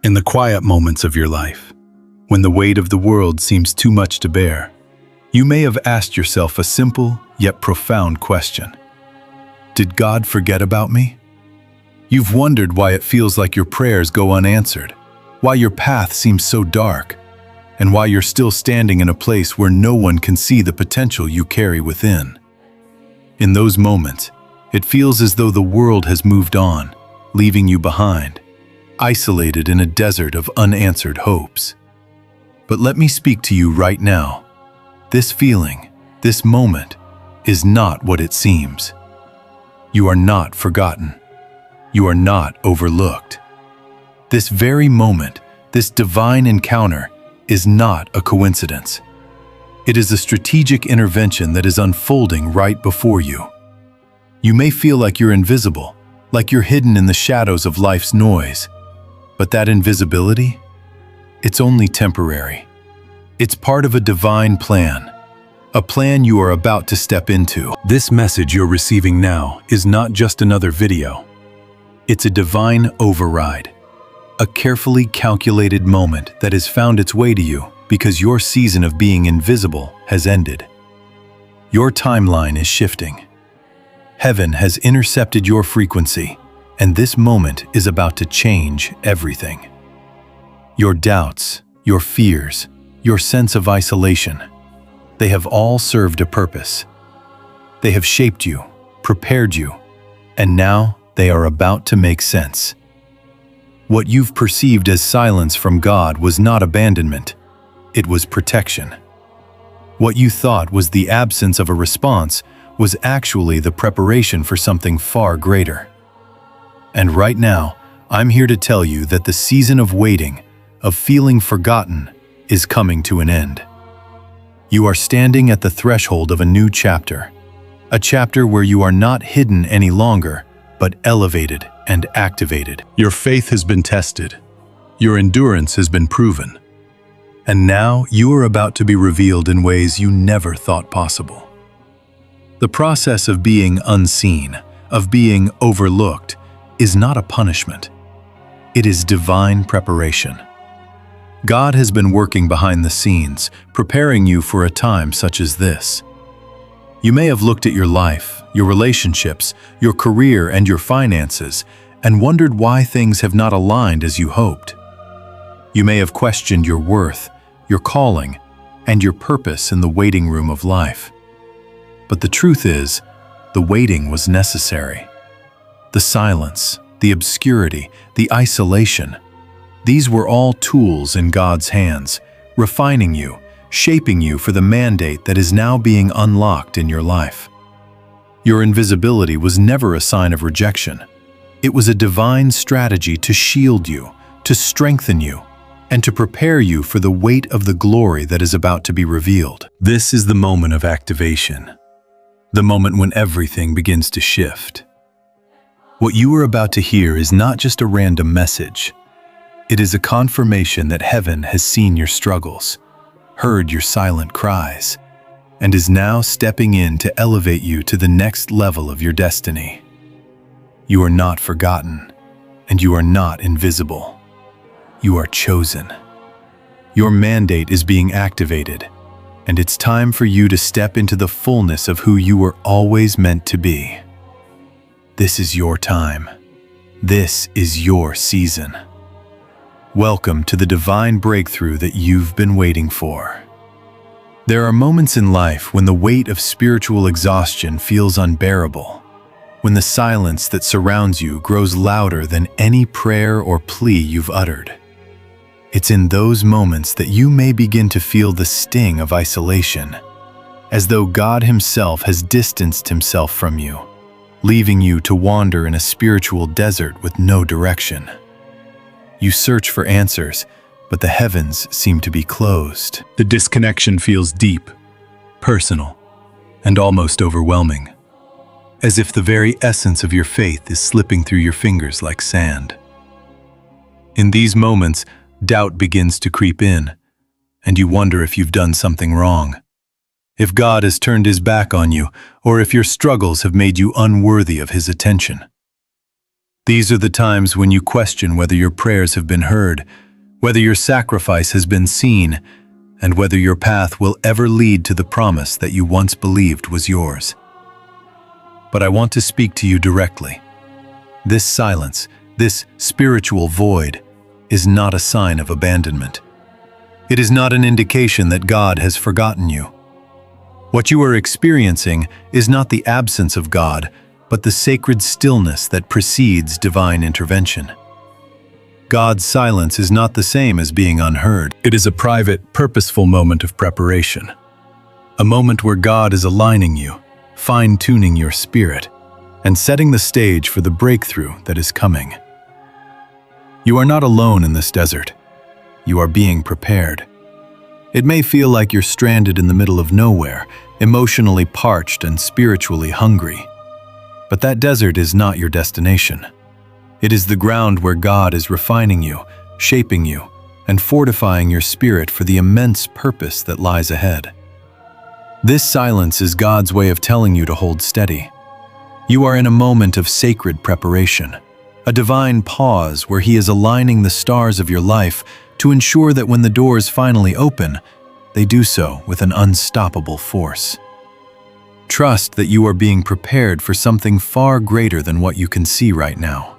In the quiet moments of your life, when the weight of the world seems too much to bear, you may have asked yourself a simple yet profound question. Did God forget about me? You've wondered why it feels like your prayers go unanswered, why your path seems so dark, and why you're still standing in a place where no one can see the potential you carry within. In those moments, it feels as though the world has moved on, leaving you behind, isolated in a desert of unanswered hopes. But let me speak to you right now. This feeling, this moment, is not what it seems. You are not forgotten. You are not overlooked. This very moment, this divine encounter, is not a coincidence. It is a strategic intervention that is unfolding right before you. You may feel like you're invisible, like you're hidden in the shadows of life's noise. But that invisibility? It's only temporary. It's part of a divine plan, a plan you are about to step into. This message you're receiving now is not just another video. It's a divine override, a carefully calculated moment that has found its way to you because your season of being invisible has ended. Your timeline is shifting. Heaven has intercepted your frequency, and this moment is about to change everything. Your doubts, your fears, your sense of isolation, they have all served a purpose. They have shaped you, prepared you, and now they are about to make sense. What you've perceived as silence from God was not abandonment, it was protection. What you thought was the absence of a response was actually the preparation for something far greater. And right now, I'm here to tell you that the season of waiting, of feeling forgotten, is coming to an end. You are standing at the threshold of a new chapter, a chapter where you are not hidden any longer, but elevated and activated. Your faith has been tested. Your endurance has been proven. And now you are about to be revealed in ways you never thought possible. The process of being unseen, of being overlooked, is not a punishment. It is divine preparation. God has been working behind the scenes, preparing you for a time such as this. You may have looked at your life, your relationships, your career, and your finances, and wondered why things have not aligned as you hoped. You may have questioned your worth, your calling, and your purpose in the waiting room of life. But the truth is, the waiting was necessary. The silence, the obscurity, the isolation, these were all tools in God's hands, refining you, shaping you for the mandate that is now being unlocked in your life. Your invisibility was never a sign of rejection. It was a divine strategy to shield you, to strengthen you, and to prepare you for the weight of the glory that is about to be revealed. This is the moment of activation, the moment when everything begins to shift. What you are about to hear is not just a random message. It is a confirmation that heaven has seen your struggles, heard your silent cries, and is now stepping in to elevate you to the next level of your destiny. You are not forgotten, and you are not invisible. You are chosen. Your mandate is being activated, and it's time for you to step into the fullness of who you were always meant to be. This is your time. This is your season. Welcome to the divine breakthrough that you've been waiting for. There are moments in life when the weight of spiritual exhaustion feels unbearable, when the silence that surrounds you grows louder than any prayer or plea you've uttered. It's in those moments that you may begin to feel the sting of isolation, as though God Himself has distanced Himself from you, leaving you to wander in a spiritual desert with no direction. You search for answers, but the heavens seem to be closed. The disconnection feels deep, personal, and almost overwhelming, as if the very essence of your faith is slipping through your fingers like sand. In these moments, doubt begins to creep in, and you wonder if you've done something wrong, if God has turned His back on you, or if your struggles have made you unworthy of His attention. These are the times when you question whether your prayers have been heard, whether your sacrifice has been seen, and whether your path will ever lead to the promise that you once believed was yours. But I want to speak to you directly. This silence, this spiritual void, is not a sign of abandonment. It is not an indication that God has forgotten you. What you are experiencing is not the absence of God, but the sacred stillness that precedes divine intervention. God's silence is not the same as being unheard. It is a private, purposeful moment of preparation. A moment where God is aligning you, fine-tuning your spirit, and setting the stage for the breakthrough that is coming. You are not alone in this desert. You are being prepared. It may feel like you're stranded in the middle of nowhere, emotionally parched and spiritually hungry. But that desert is not your destination. It is the ground where God is refining you, shaping you, and fortifying your spirit for the immense purpose that lies ahead. This silence is God's way of telling you to hold steady. You are in a moment of sacred preparation, a divine pause where He is aligning the stars of your life to ensure that when the doors finally open, they do so with an unstoppable force. Trust that you are being prepared for something far greater than what you can see right now.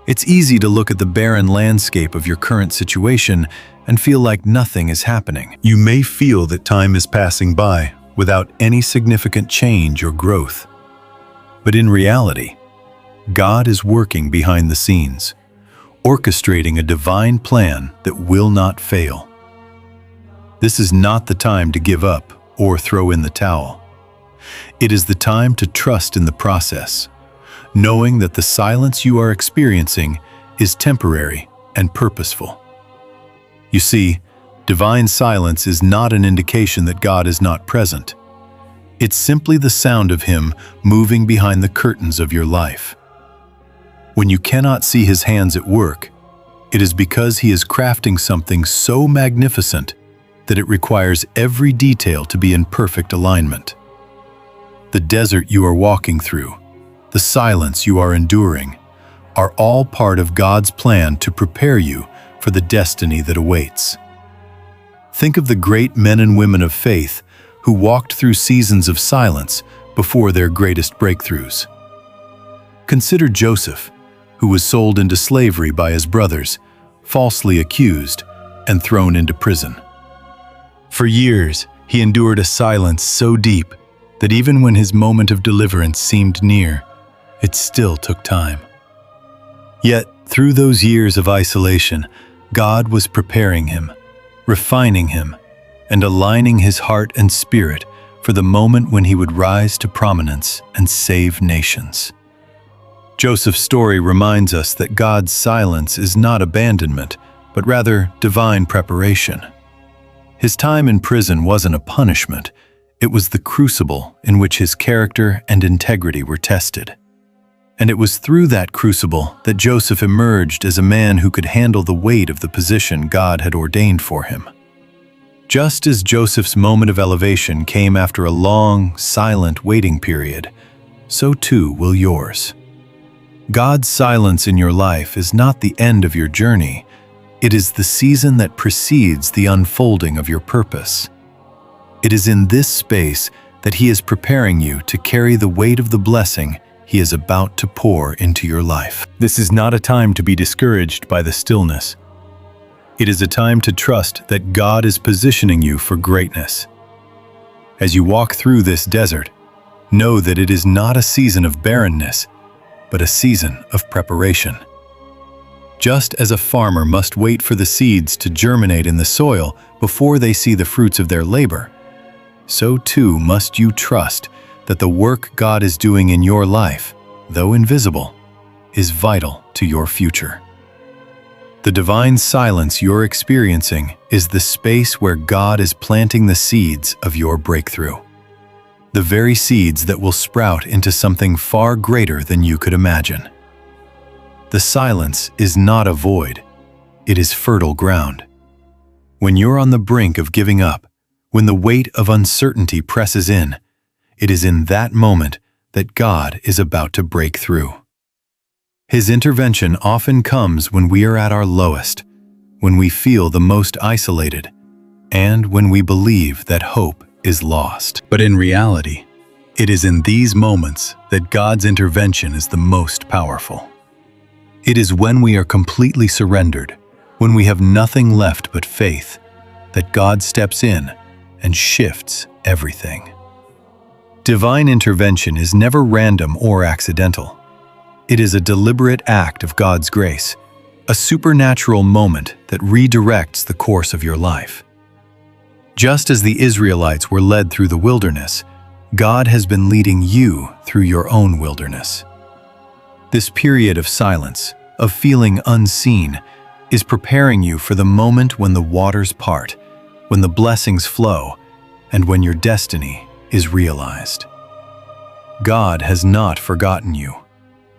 It's easy to look at the barren landscape of your current situation and feel like nothing is happening. You may feel that time is passing by without any significant change or growth. But in reality, God is working behind the scenes, orchestrating a divine plan that will not fail. This is not the time to give up or throw in the towel. It is the time to trust in the process, knowing that the silence you are experiencing is temporary and purposeful. You see, divine silence is not an indication that God is not present. It's simply the sound of Him moving behind the curtains of your life. When you cannot see His hands at work, it is because He is crafting something so magnificent that it requires every detail to be in perfect alignment. The desert you are walking through, the silence you are enduring, are all part of God's plan to prepare you for the destiny that awaits. Think of the great men and women of faith who walked through seasons of silence before their greatest breakthroughs. Consider Joseph, who was sold into slavery by his brothers, falsely accused, and thrown into prison. For years, he endured a silence so deep that even when his moment of deliverance seemed near, it still took time. Yet, through those years of isolation, God was preparing him, refining him, and aligning his heart and spirit for the moment when he would rise to prominence and save nations. Joseph's story reminds us that God's silence is not abandonment, but rather divine preparation. His time in prison wasn't a punishment. It was the crucible in which his character and integrity were tested. And it was through that crucible that Joseph emerged as a man who could handle the weight of the position God had ordained for him. Just as Joseph's moment of elevation came after a long, silent waiting period, so too will yours. God's silence in your life is not the end of your journey. It is the season that precedes the unfolding of your purpose. It is in this space that He is preparing you to carry the weight of the blessing He is about to pour into your life. This is not a time to be discouraged by the stillness. It is a time to trust that God is positioning you for greatness. As you walk through this desert, know that it is not a season of barrenness, but a season of preparation. Just as a farmer must wait for the seeds to germinate in the soil before they see the fruits of their labor, so too must you trust that the work God is doing in your life, though invisible, is vital to your future. The divine silence you're experiencing is the space where God is planting the seeds of your breakthrough. The very seeds that will sprout into something far greater than you could imagine. The silence is not a void, it is fertile ground. When you're on the brink of giving up, when the weight of uncertainty presses in, it is in that moment that God is about to break through. His intervention often comes when we are at our lowest, when we feel the most isolated, and when we believe that hope is lost. But in reality, it is in these moments that God's intervention is the most powerful. It is when we are completely surrendered, when we have nothing left but faith, that God steps in and shifts everything. Divine intervention is never random or accidental. It is a deliberate act of God's grace, a supernatural moment that redirects the course of your life. Just as the Israelites were led through the wilderness, God has been leading you through your own wilderness. This period of silence, of feeling unseen, is preparing you for the moment when the waters part, when the blessings flow, and when your destiny is realized. God has not forgotten you.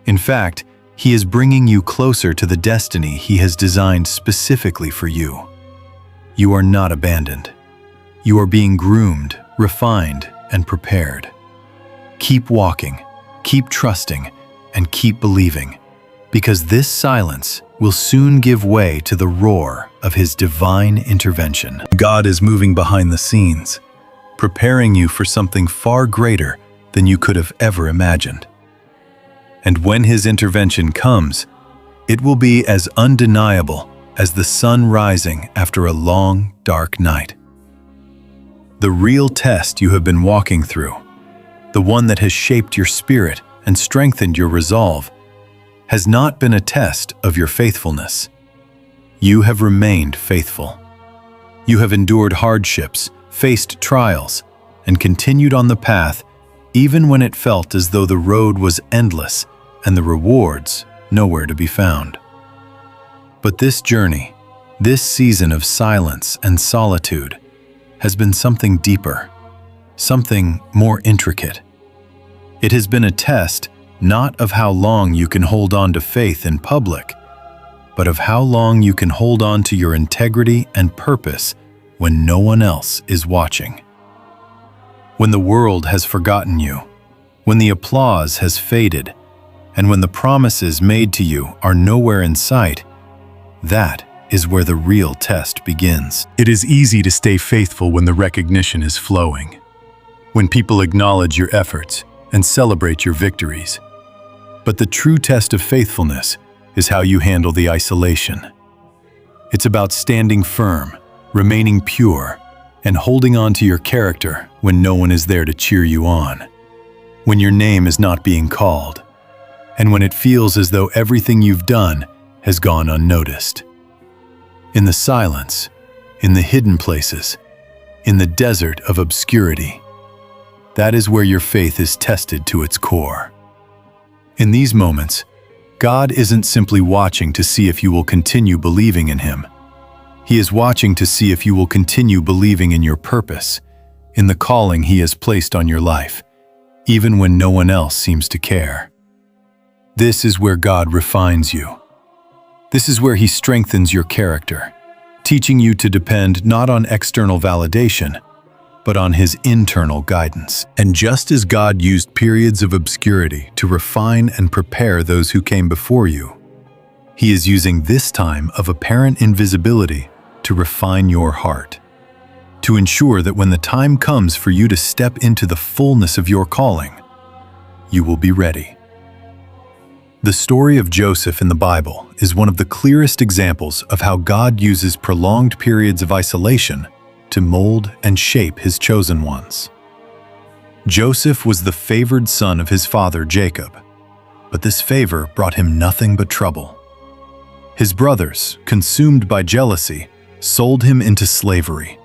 In fact, He is bringing you closer to the destiny He has designed specifically for you. You are not abandoned. You are being groomed, refined, and prepared. Keep walking, keep trusting, and keep believing, because this silence will soon give way to the roar of His divine intervention. God is moving behind the scenes, preparing you for something far greater than you could have ever imagined. And when His intervention comes, it will be as undeniable as the sun rising after a long, dark night. The real test you have been walking through, the one that has shaped your spirit and strengthened your resolve, has not been a test of your faithfulness. You have remained faithful. You have endured hardships, faced trials, and continued on the path even when it felt as though the road was endless and the rewards nowhere to be found. But this journey, this season of silence and solitude, has been something deeper, something more intricate. It has been a test not of how long you can hold on to faith in public, but of how long you can hold on to your integrity and purpose when no one else is watching. When the world has forgotten you, when the applause has faded, and when the promises made to you are nowhere in sight, that is where the real test begins. It is easy to stay faithful when the recognition is flowing, when people acknowledge your efforts and celebrate your victories. But the true test of faithfulness is how you handle the isolation. It's about standing firm, remaining pure, and holding on to your character when no one is there to cheer you on, when your name is not being called, and when it feels as though everything you've done has gone unnoticed. In the silence, in the hidden places, in the desert of obscurity, that is where your faith is tested to its core. In these moments, God isn't simply watching to see if you will continue believing in Him. He is watching to see if you will continue believing in your purpose, in the calling He has placed on your life, even when no one else seems to care. This is where God refines you. This is where He strengthens your character, teaching you to depend not on external validation, but on His internal guidance. And just as God used periods of obscurity to refine and prepare those who came before you, He is using this time of apparent invisibility to refine your heart, to ensure that when the time comes for you to step into the fullness of your calling, you will be ready. The story of Joseph in the Bible is one of the clearest examples of how God uses prolonged periods of isolation to mold and shape His chosen ones. Joseph was the favored son of his father Jacob, but this favor brought him nothing but trouble. His brothers, consumed by jealousy, sold him into slavery,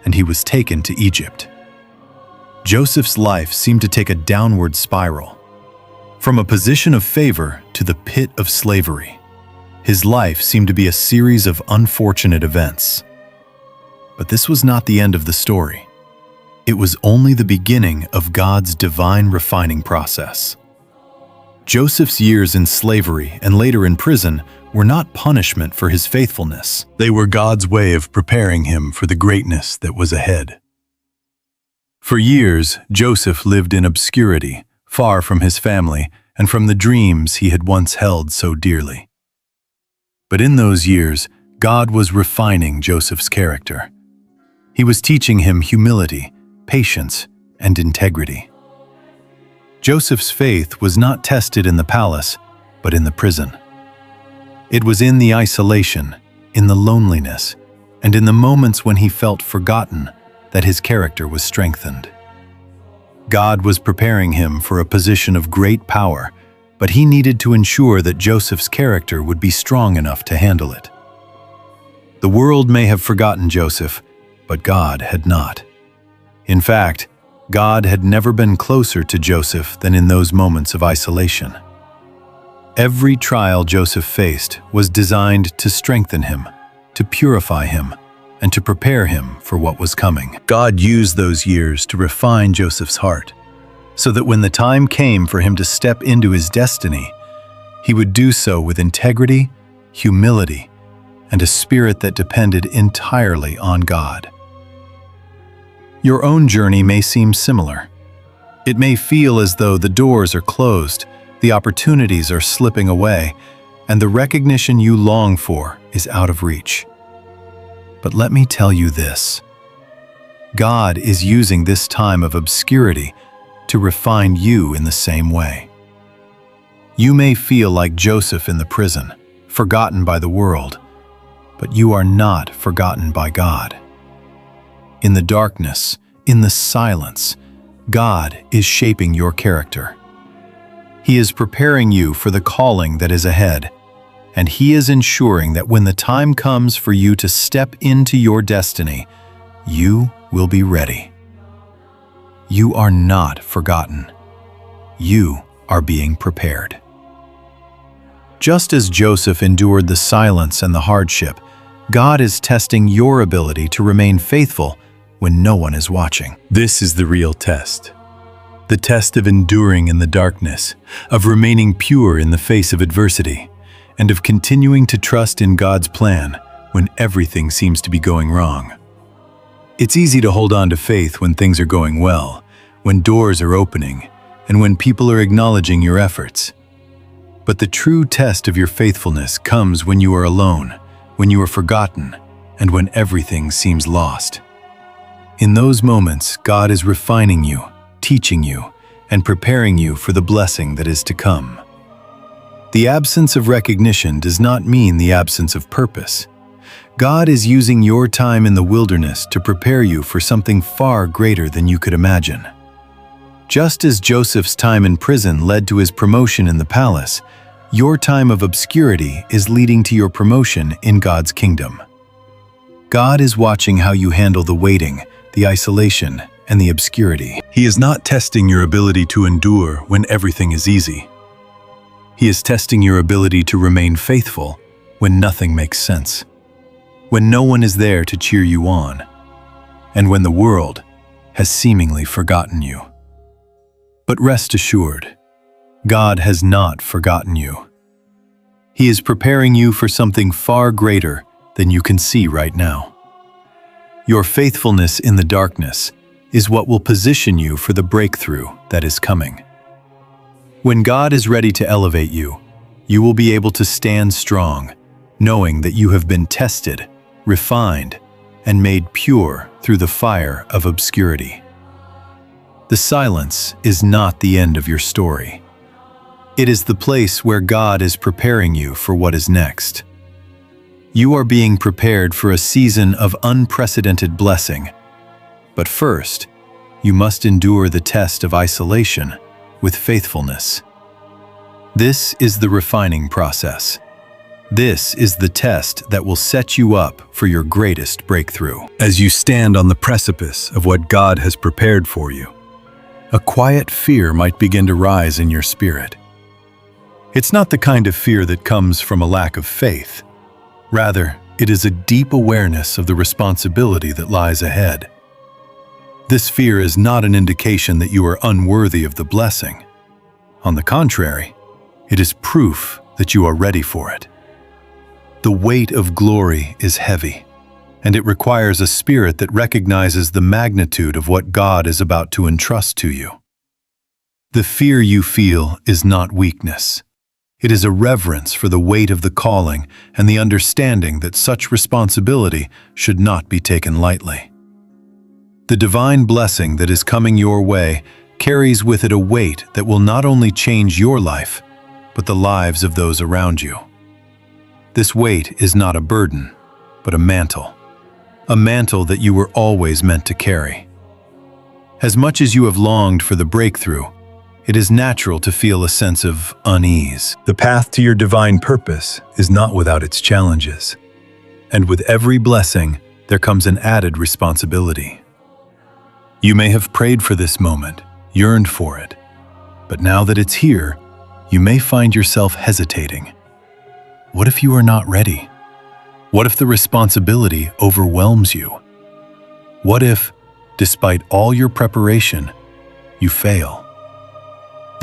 and he was taken to Egypt. Joseph's life seemed to take a downward spiral. From a position of favor to the pit of slavery, his life seemed to be a series of unfortunate events. But this was not the end of the story. It was only the beginning of God's divine refining process. Joseph's years in slavery and later in prison were not punishment for his faithfulness. They were God's way of preparing him for the greatness that was ahead. For years, Joseph lived in obscurity, far from his family, and from the dreams he had once held so dearly. But in those years, God was refining Joseph's character. He was teaching him humility, patience, and integrity. Joseph's faith was not tested in the palace, but in the prison. It was in the isolation, in the loneliness, and in the moments when he felt forgotten that his character was strengthened. God was preparing him for a position of great power, but he needed to ensure that Joseph's character would be strong enough to handle it. The world may have forgotten Joseph, but God had not. In fact, God had never been closer to Joseph than in those moments of isolation. Every trial Joseph faced was designed to strengthen him, to purify him, and to prepare him for what was coming. God used those years to refine Joseph's heart, so that when the time came for him to step into his destiny, he would do so with integrity, humility, and a spirit that depended entirely on God. Your own journey may seem similar. It may feel as though the doors are closed, the opportunities are slipping away, and the recognition you long for is out of reach. But let me tell you this: God is using this time of obscurity to refine you in the same way. You may feel like Joseph in the prison, forgotten by the world, but you are not forgotten by God. In the darkness, in the silence, God is shaping your character. He is preparing you for the calling that is ahead, and He is ensuring that when the time comes for you to step into your destiny, you will be ready. You are not forgotten. You are being prepared. Just as Joseph endured the silence and the hardship, God is testing your ability to remain faithful when no one is watching. This is the real test. The test of enduring in the darkness, of remaining pure in the face of adversity, and of continuing to trust in God's plan when everything seems to be going wrong. It's easy to hold on to faith when things are going well, when doors are opening, and when people are acknowledging your efforts. But the true test of your faithfulness comes when you are alone, when you are forgotten, and when everything seems lost. In those moments, God is refining you, teaching you, and preparing you for the blessing that is to come. The absence of recognition does not mean the absence of purpose. God is using your time in the wilderness to prepare you for something far greater than you could imagine. Just as Joseph's time in prison led to his promotion in the palace, your time of obscurity is leading to your promotion in God's kingdom. God is watching how you handle the waiting, the isolation, and the obscurity. He is not testing your ability to endure when everything is easy. He is testing your ability to remain faithful when nothing makes sense, when no one is there to cheer you on, and when the world has seemingly forgotten you. But rest assured, God has not forgotten you. He is preparing you for something far greater than you can see right now. Your faithfulness in the darkness is what will position you for the breakthrough that is coming. When God is ready to elevate you, you will be able to stand strong, knowing that you have been tested, refined, and made pure through the fire of obscurity. The silence is not the end of your story. It is the place where God is preparing you for what is next. You are being prepared for a season of unprecedented blessing. But first, you must endure the test of isolation with faithfulness. This is the refining process. This is the test that will set you up for your greatest breakthrough. As you stand on the precipice of what God has prepared for you, a quiet fear might begin to rise in your spirit. It's not the kind of fear that comes from a lack of faith. Rather, it is a deep awareness of the responsibility that lies ahead. This fear is not an indication that you are unworthy of the blessing. On the contrary, it is proof that you are ready for it. The weight of glory is heavy, and it requires a spirit that recognizes the magnitude of what God is about to entrust to you. The fear you feel is not weakness. It is a reverence for the weight of the calling and the understanding that such responsibility should not be taken lightly. The divine blessing that is coming your way carries with it a weight that will not only change your life, but the lives of those around you. This weight is not a burden, but a mantle that you were always meant to carry. As much as you have longed for the breakthrough, it is natural to feel a sense of unease. The path to your divine purpose is not without its challenges, and with every blessing, there comes an added responsibility. You may have prayed for this moment, yearned for it, but now that it's here, you may find yourself hesitating. What if you are not ready? What if the responsibility overwhelms you? What if, despite all your preparation, you fail?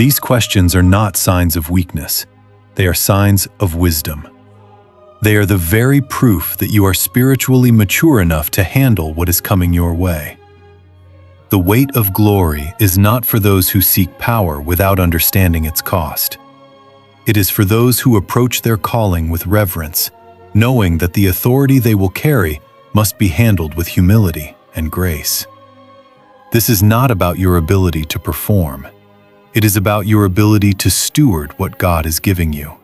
These questions are not signs of weakness. They are signs of wisdom. They are the very proof that you are spiritually mature enough to handle what is coming your way. The weight of glory is not for those who seek power without understanding its cost. It is for those who approach their calling with reverence, knowing that the authority they will carry must be handled with humility and grace. This is not about your ability to perform. It is about your ability to steward what God is giving you.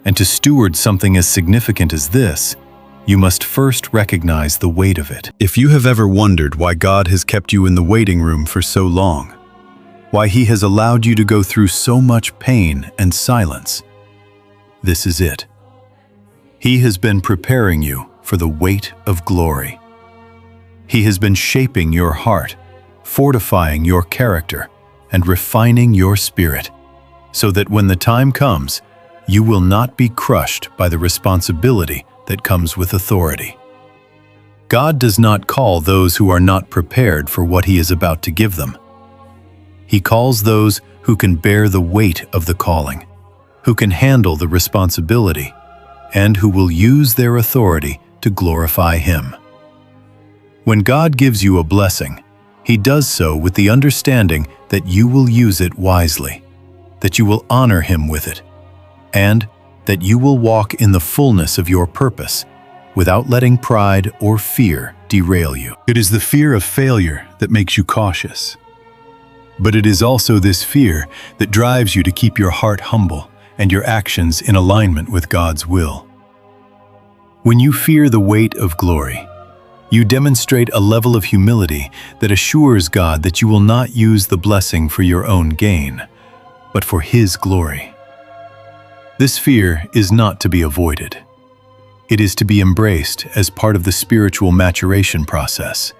And to steward something as significant as this, you must first recognize the weight of it. If you have ever wondered why God has kept you in the waiting room for so long, why He has allowed you to go through so much pain and silence, this is it. He has been preparing you for the weight of glory. He has been shaping your heart, fortifying your character, and refining your spirit, so that when the time comes, you will not be crushed by the responsibility that comes with authority. God does not call those who are not prepared for what He is about to give them. He calls those who can bear the weight of the calling, who can handle the responsibility, and who will use their authority to glorify Him. When God gives you a blessing, He does so with the understanding that you will use it wisely, that you will honor Him with it, and that you will walk in the fullness of your purpose without letting pride or fear derail you. It is the fear of failure that makes you cautious. But it is also this fear that drives you to keep your heart humble and your actions in alignment with God's will. When you fear the weight of glory, you demonstrate a level of humility that assures God that you will not use the blessing for your own gain, but for His glory. This fear is not to be avoided. It is to be embraced as part of the spiritual maturation process.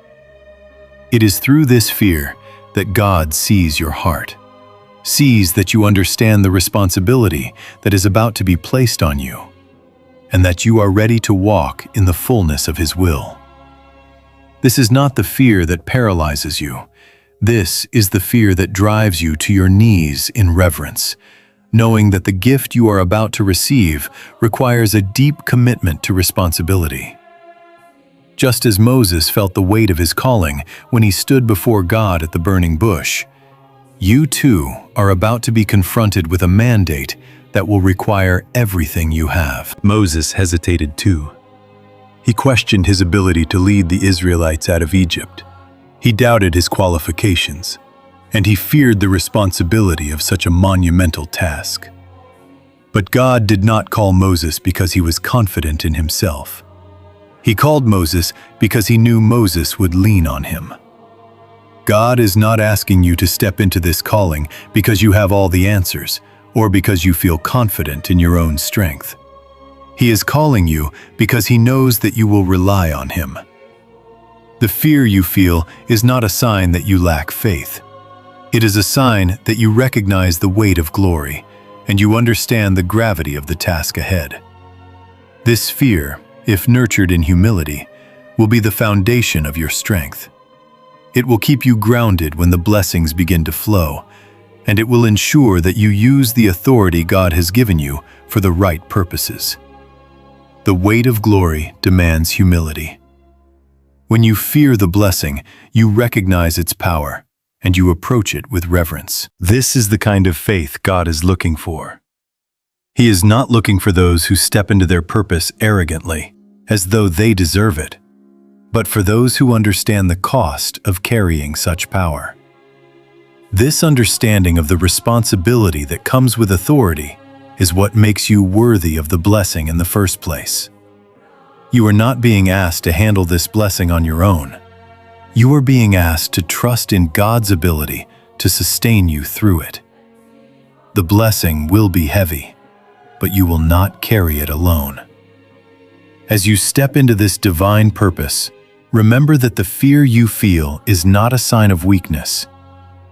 It is through this fear that God sees your heart, sees that you understand the responsibility that is about to be placed on you, and that you are ready to walk in the fullness of His will. This is not the fear that paralyzes you. This is the fear that drives you to your knees in reverence, knowing that the gift you are about to receive requires a deep commitment to responsibility. Just as Moses felt the weight of his calling when he stood before God at the burning bush, you too are about to be confronted with a mandate that will require everything you have. Moses hesitated too. He questioned his ability to lead the Israelites out of Egypt. He doubted his qualifications, and he feared the responsibility of such a monumental task. But God did not call Moses because he was confident in himself. He called Moses because he knew Moses would lean on him. God is not asking you to step into this calling because you have all the answers or because you feel confident in your own strength. He is calling you because He knows that you will rely on Him. The fear you feel is not a sign that you lack faith. It is a sign that you recognize the weight of glory and you understand the gravity of the task ahead. This fear, if nurtured in humility, will be the foundation of your strength. It will keep you grounded when the blessings begin to flow, and it will ensure that you use the authority God has given you for the right purposes. The weight of glory demands humility. When you fear the blessing, you recognize its power, and you approach it with reverence. This is the kind of faith God is looking for. He is not looking for those who step into their purpose arrogantly, as though they deserve it, but for those who understand the cost of carrying such power. This understanding of the responsibility that comes with authority is what makes you worthy of the blessing in the first place. You are not being asked to handle this blessing on your own. You are being asked to trust in God's ability to sustain you through it. The blessing will be heavy, but you will not carry it alone. As you step into this divine purpose, remember that the fear you feel is not a sign of weakness.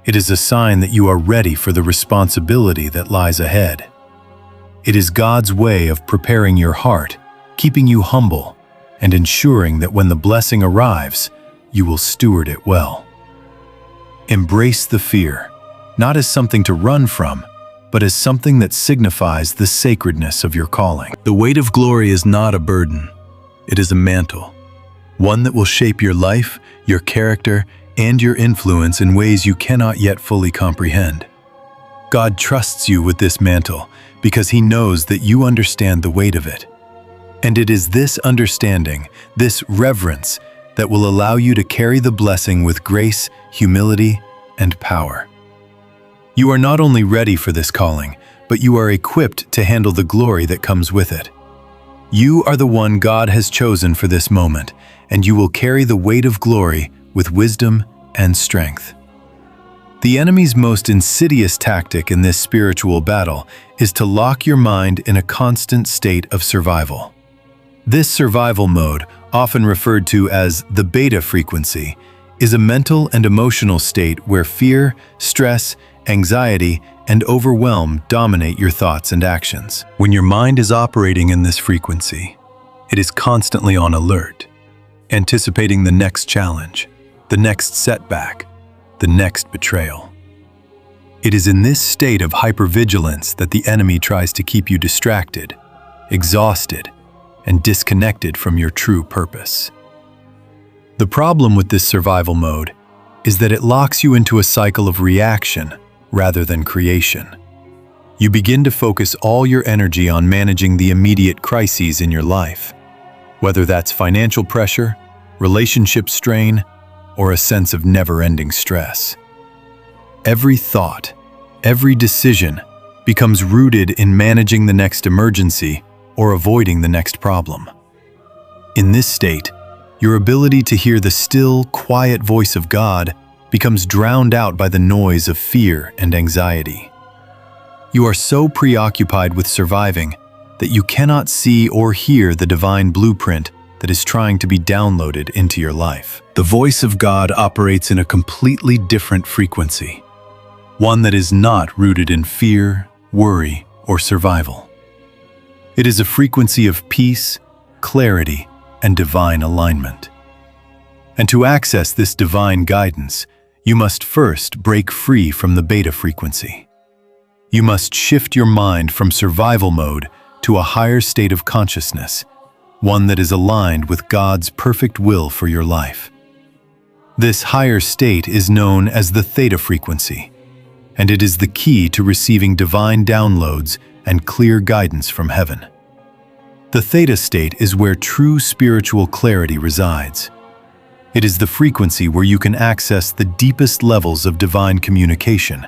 It is a sign that you are ready for the responsibility that lies ahead. It is God's way of preparing your heart, keeping you humble, and ensuring that when the blessing arrives, you will steward it well. Embrace the fear, not as something to run from, but as something that signifies the sacredness of your calling. The weight of glory is not a burden. It is a mantle, one that will shape your life, your character, and your influence in ways you cannot yet fully comprehend. God trusts you with this mantle because He knows that you understand the weight of it. And it is this understanding, this reverence, that will allow you to carry the blessing with grace, humility, and power. You are not only ready for this calling, but you are equipped to handle the glory that comes with it. You are the one God has chosen for this moment, and you will carry the weight of glory with wisdom and strength. The enemy's most insidious tactic in this spiritual battle is to lock your mind in a constant state of survival. This survival mode, often referred to as the beta frequency, is a mental and emotional state where fear, stress, anxiety, and overwhelm dominate your thoughts and actions. When your mind is operating in this frequency, it is constantly on alert, anticipating the next challenge, the next setback, the next betrayal. It is in this state of hypervigilance that the enemy tries to keep you distracted, exhausted, and disconnected from your true purpose. The problem with this survival mode is that it locks you into a cycle of reaction rather than creation. You begin to focus all your energy on managing the immediate crises in your life, whether that's financial pressure, relationship strain, or a sense of never-ending stress. Every thought, every decision becomes rooted in managing the next emergency or avoiding the next problem. In this state, your ability to hear the still, quiet voice of God becomes drowned out by the noise of fear and anxiety. You are so preoccupied with surviving that you cannot see or hear the divine blueprint that is trying to be downloaded into your life. The voice of God operates in a completely different frequency, one that is not rooted in fear, worry, or survival. It is a frequency of peace, clarity, and divine alignment. And to access this divine guidance, you must first break free from the beta frequency. You must shift your mind from survival mode to a higher state of consciousness, one that is aligned with God's perfect will for your life. This higher state is known as the theta frequency, and it is the key to receiving divine downloads and clear guidance from heaven. The theta state is where true spiritual clarity resides. It is the frequency where you can access the deepest levels of divine communication,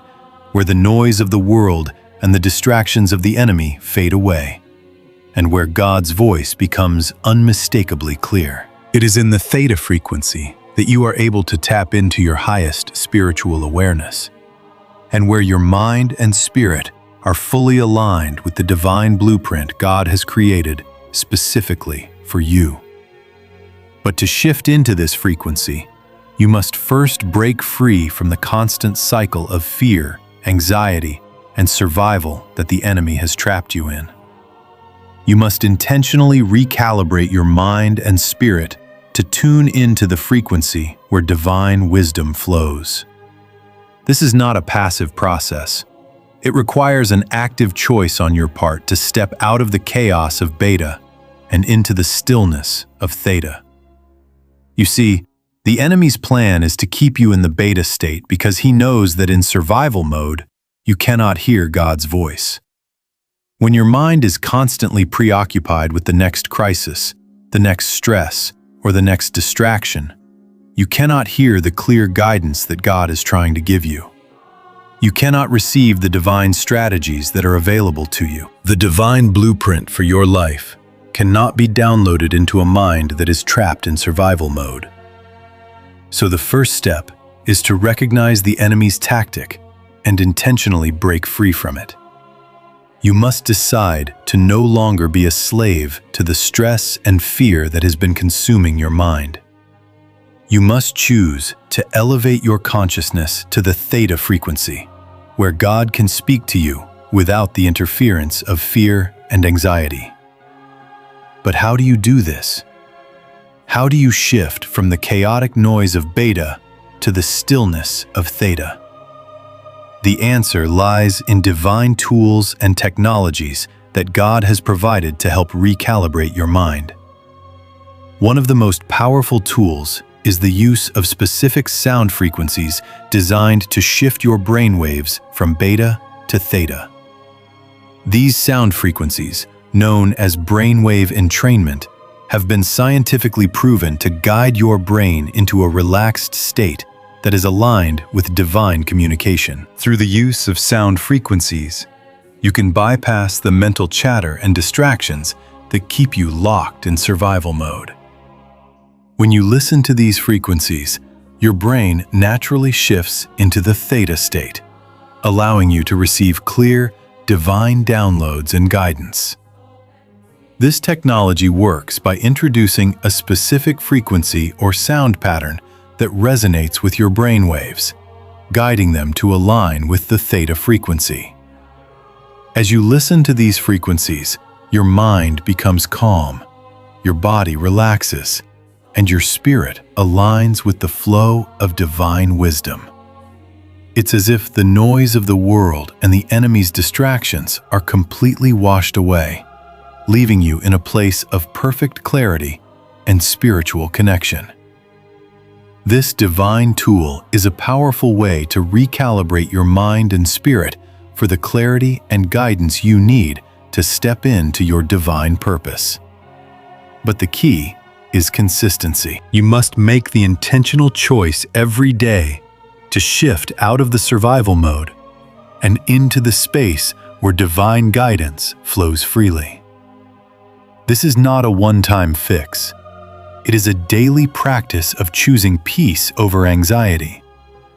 where the noise of the world and the distractions of the enemy fade away, and where God's voice becomes unmistakably clear. It is in the theta frequency that you are able to tap into your highest spiritual awareness, and where your mind and spirit are fully aligned with the divine blueprint God has created specifically for you. But to shift into this frequency, you must first break free from the constant cycle of fear, anxiety, and survival that the enemy has trapped you in. You must intentionally recalibrate your mind and spirit to tune into the frequency where divine wisdom flows. This is not a passive process. It requires an active choice on your part to step out of the chaos of beta and into the stillness of theta. You see, The enemy's plan is to keep you in the beta state because he knows that in survival mode, you cannot hear God's voice. When your mind is constantly preoccupied with the next crisis, the next stress, or the next distraction, you cannot hear the clear guidance that God is trying to give you. You cannot receive the divine strategies that are available to you. The divine blueprint for your life cannot be downloaded into a mind that is trapped in survival mode. So the first step is to recognize the enemy's tactic and intentionally break free from it. You must decide to no longer be a slave to the stress and fear that has been consuming your mind. You must choose to elevate your consciousness to the theta frequency, where God can speak to you without the interference of fear and anxiety. But how do you do this? How do you shift from the chaotic noise of beta to the stillness of theta? The answer lies in divine tools and technologies that God has provided to help recalibrate your mind. One of the most powerful tools is the use of specific sound frequencies designed to shift your brainwaves from beta to theta. These sound frequencies, known as brainwave entrainment, have been scientifically proven to guide your brain into a relaxed state that is aligned with divine communication. Through the use of sound frequencies, you can bypass the mental chatter and distractions that keep you locked in survival mode. When you listen to these frequencies, your brain naturally shifts into the theta state, allowing you to receive clear, divine downloads and guidance. This technology works by introducing a specific frequency or sound pattern that resonates with your brain waves, guiding them to align with the theta frequency. As you listen to these frequencies, your mind becomes calm, your body relaxes, and your spirit aligns with the flow of divine wisdom. It's as if the noise of the world and the enemy's distractions are completely washed away, leaving you in a place of perfect clarity and spiritual connection. This divine tool is a powerful way to recalibrate your mind and spirit for the clarity and guidance you need to step into your divine purpose. But the key is consistency. You must make the intentional choice every day to shift out of the survival mode and into the space where divine guidance flows freely. This is not a one-time fix. It is a daily practice of choosing peace over anxiety,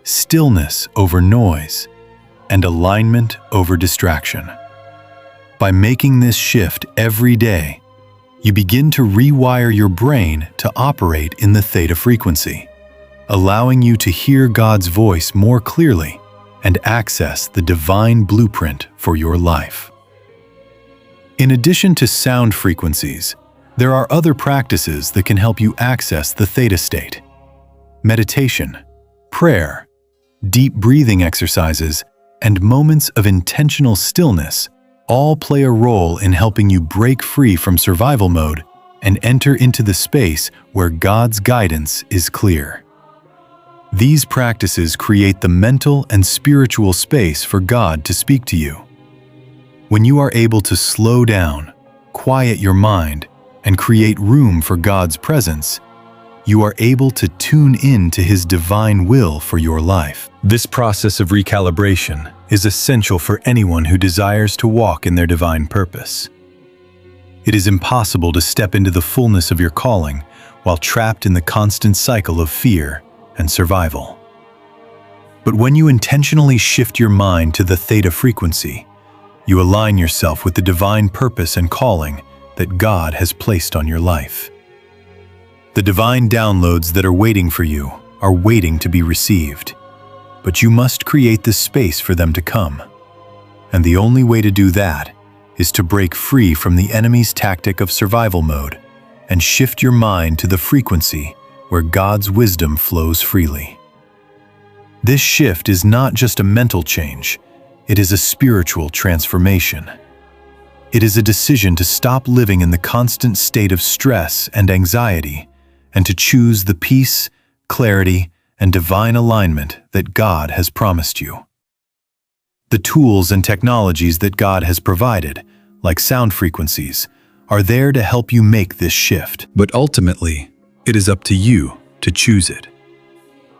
stillness over noise, and alignment over distraction. By making this shift every day, you begin to rewire your brain to operate in the theta frequency, allowing you to hear God's voice more clearly and access the divine blueprint for your life. In addition to sound frequencies, there are other practices that can help you access the theta state. Meditation, prayer, deep breathing exercises, and moments of intentional stillness all play a role in helping you break free from survival mode and enter into the space where God's guidance is clear. These practices create the mental and spiritual space for God to speak to you. When you are able to slow down, quiet your mind, and create room for God's presence, you are able to tune in to His divine will for your life. This process of recalibration is essential for anyone who desires to walk in their divine purpose. It is impossible to step into the fullness of your calling while trapped in the constant cycle of fear and survival. But when you intentionally shift your mind to the theta frequency, you align yourself with the divine purpose and calling that God has placed on your life. The divine downloads that are waiting for you are waiting to be received, but you must create the space for them to come. And the only way to do that is to break free from the enemy's tactic of survival mode and shift your mind to the frequency where God's wisdom flows freely. This shift is not just a mental change, it is a spiritual transformation. It is a decision to stop living in the constant state of stress and anxiety and to choose the peace, clarity, and divine alignment that God has promised you. The tools and technologies that God has provided, like sound frequencies, are there to help you make this shift. But ultimately, it is up to you to choose it.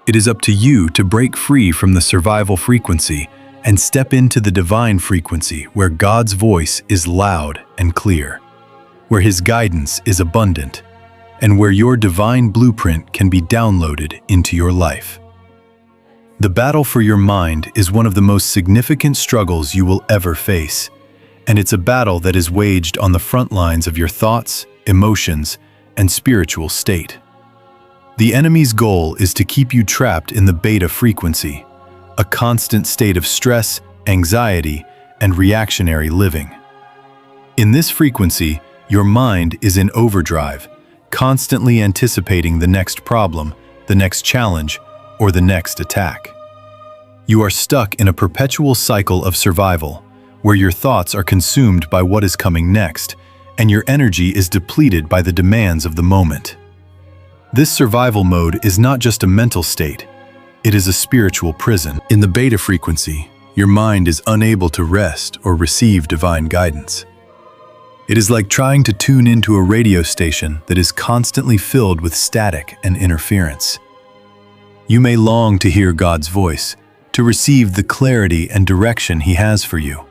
It is up to you to break free from the survival frequency and step into the divine frequency where God's voice is loud and clear, where His guidance is abundant, and where your divine blueprint can be downloaded into your life. The battle for your mind is one of the most significant struggles you will ever face, and it's a battle that is waged on the front lines of your thoughts, emotions, and spiritual state. The enemy's goal is to keep you trapped in the beta frequency, a constant state of stress, anxiety, and reactionary living. In this frequency, your mind is in overdrive, constantly anticipating the next problem, the next challenge, or the next attack. You are stuck in a perpetual cycle of survival, where your thoughts are consumed by what is coming next, and your energy is depleted by the demands of the moment. This survival mode is not just a mental state, it is a spiritual prison. In the beta frequency, your mind is unable to rest or receive divine guidance. It is like trying to tune into a radio station that is constantly filled with static and interference. You may long to hear God's voice, to receive the clarity and direction He has for you.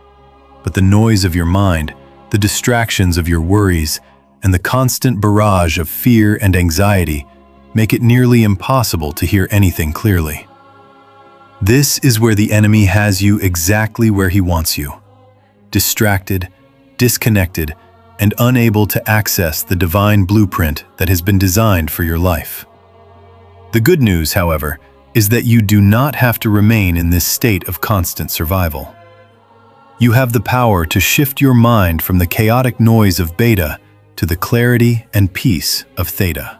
But the noise of your mind, the distractions of your worries, and the constant barrage of fear and anxiety make it nearly impossible to hear anything clearly. This is where the enemy has you exactly where he wants you, distracted, disconnected, and unable to access the divine blueprint that has been designed for your life. The good news, however, is that you do not have to remain in this state of constant survival. You have the power to shift your mind from the chaotic noise of beta to the clarity and peace of theta.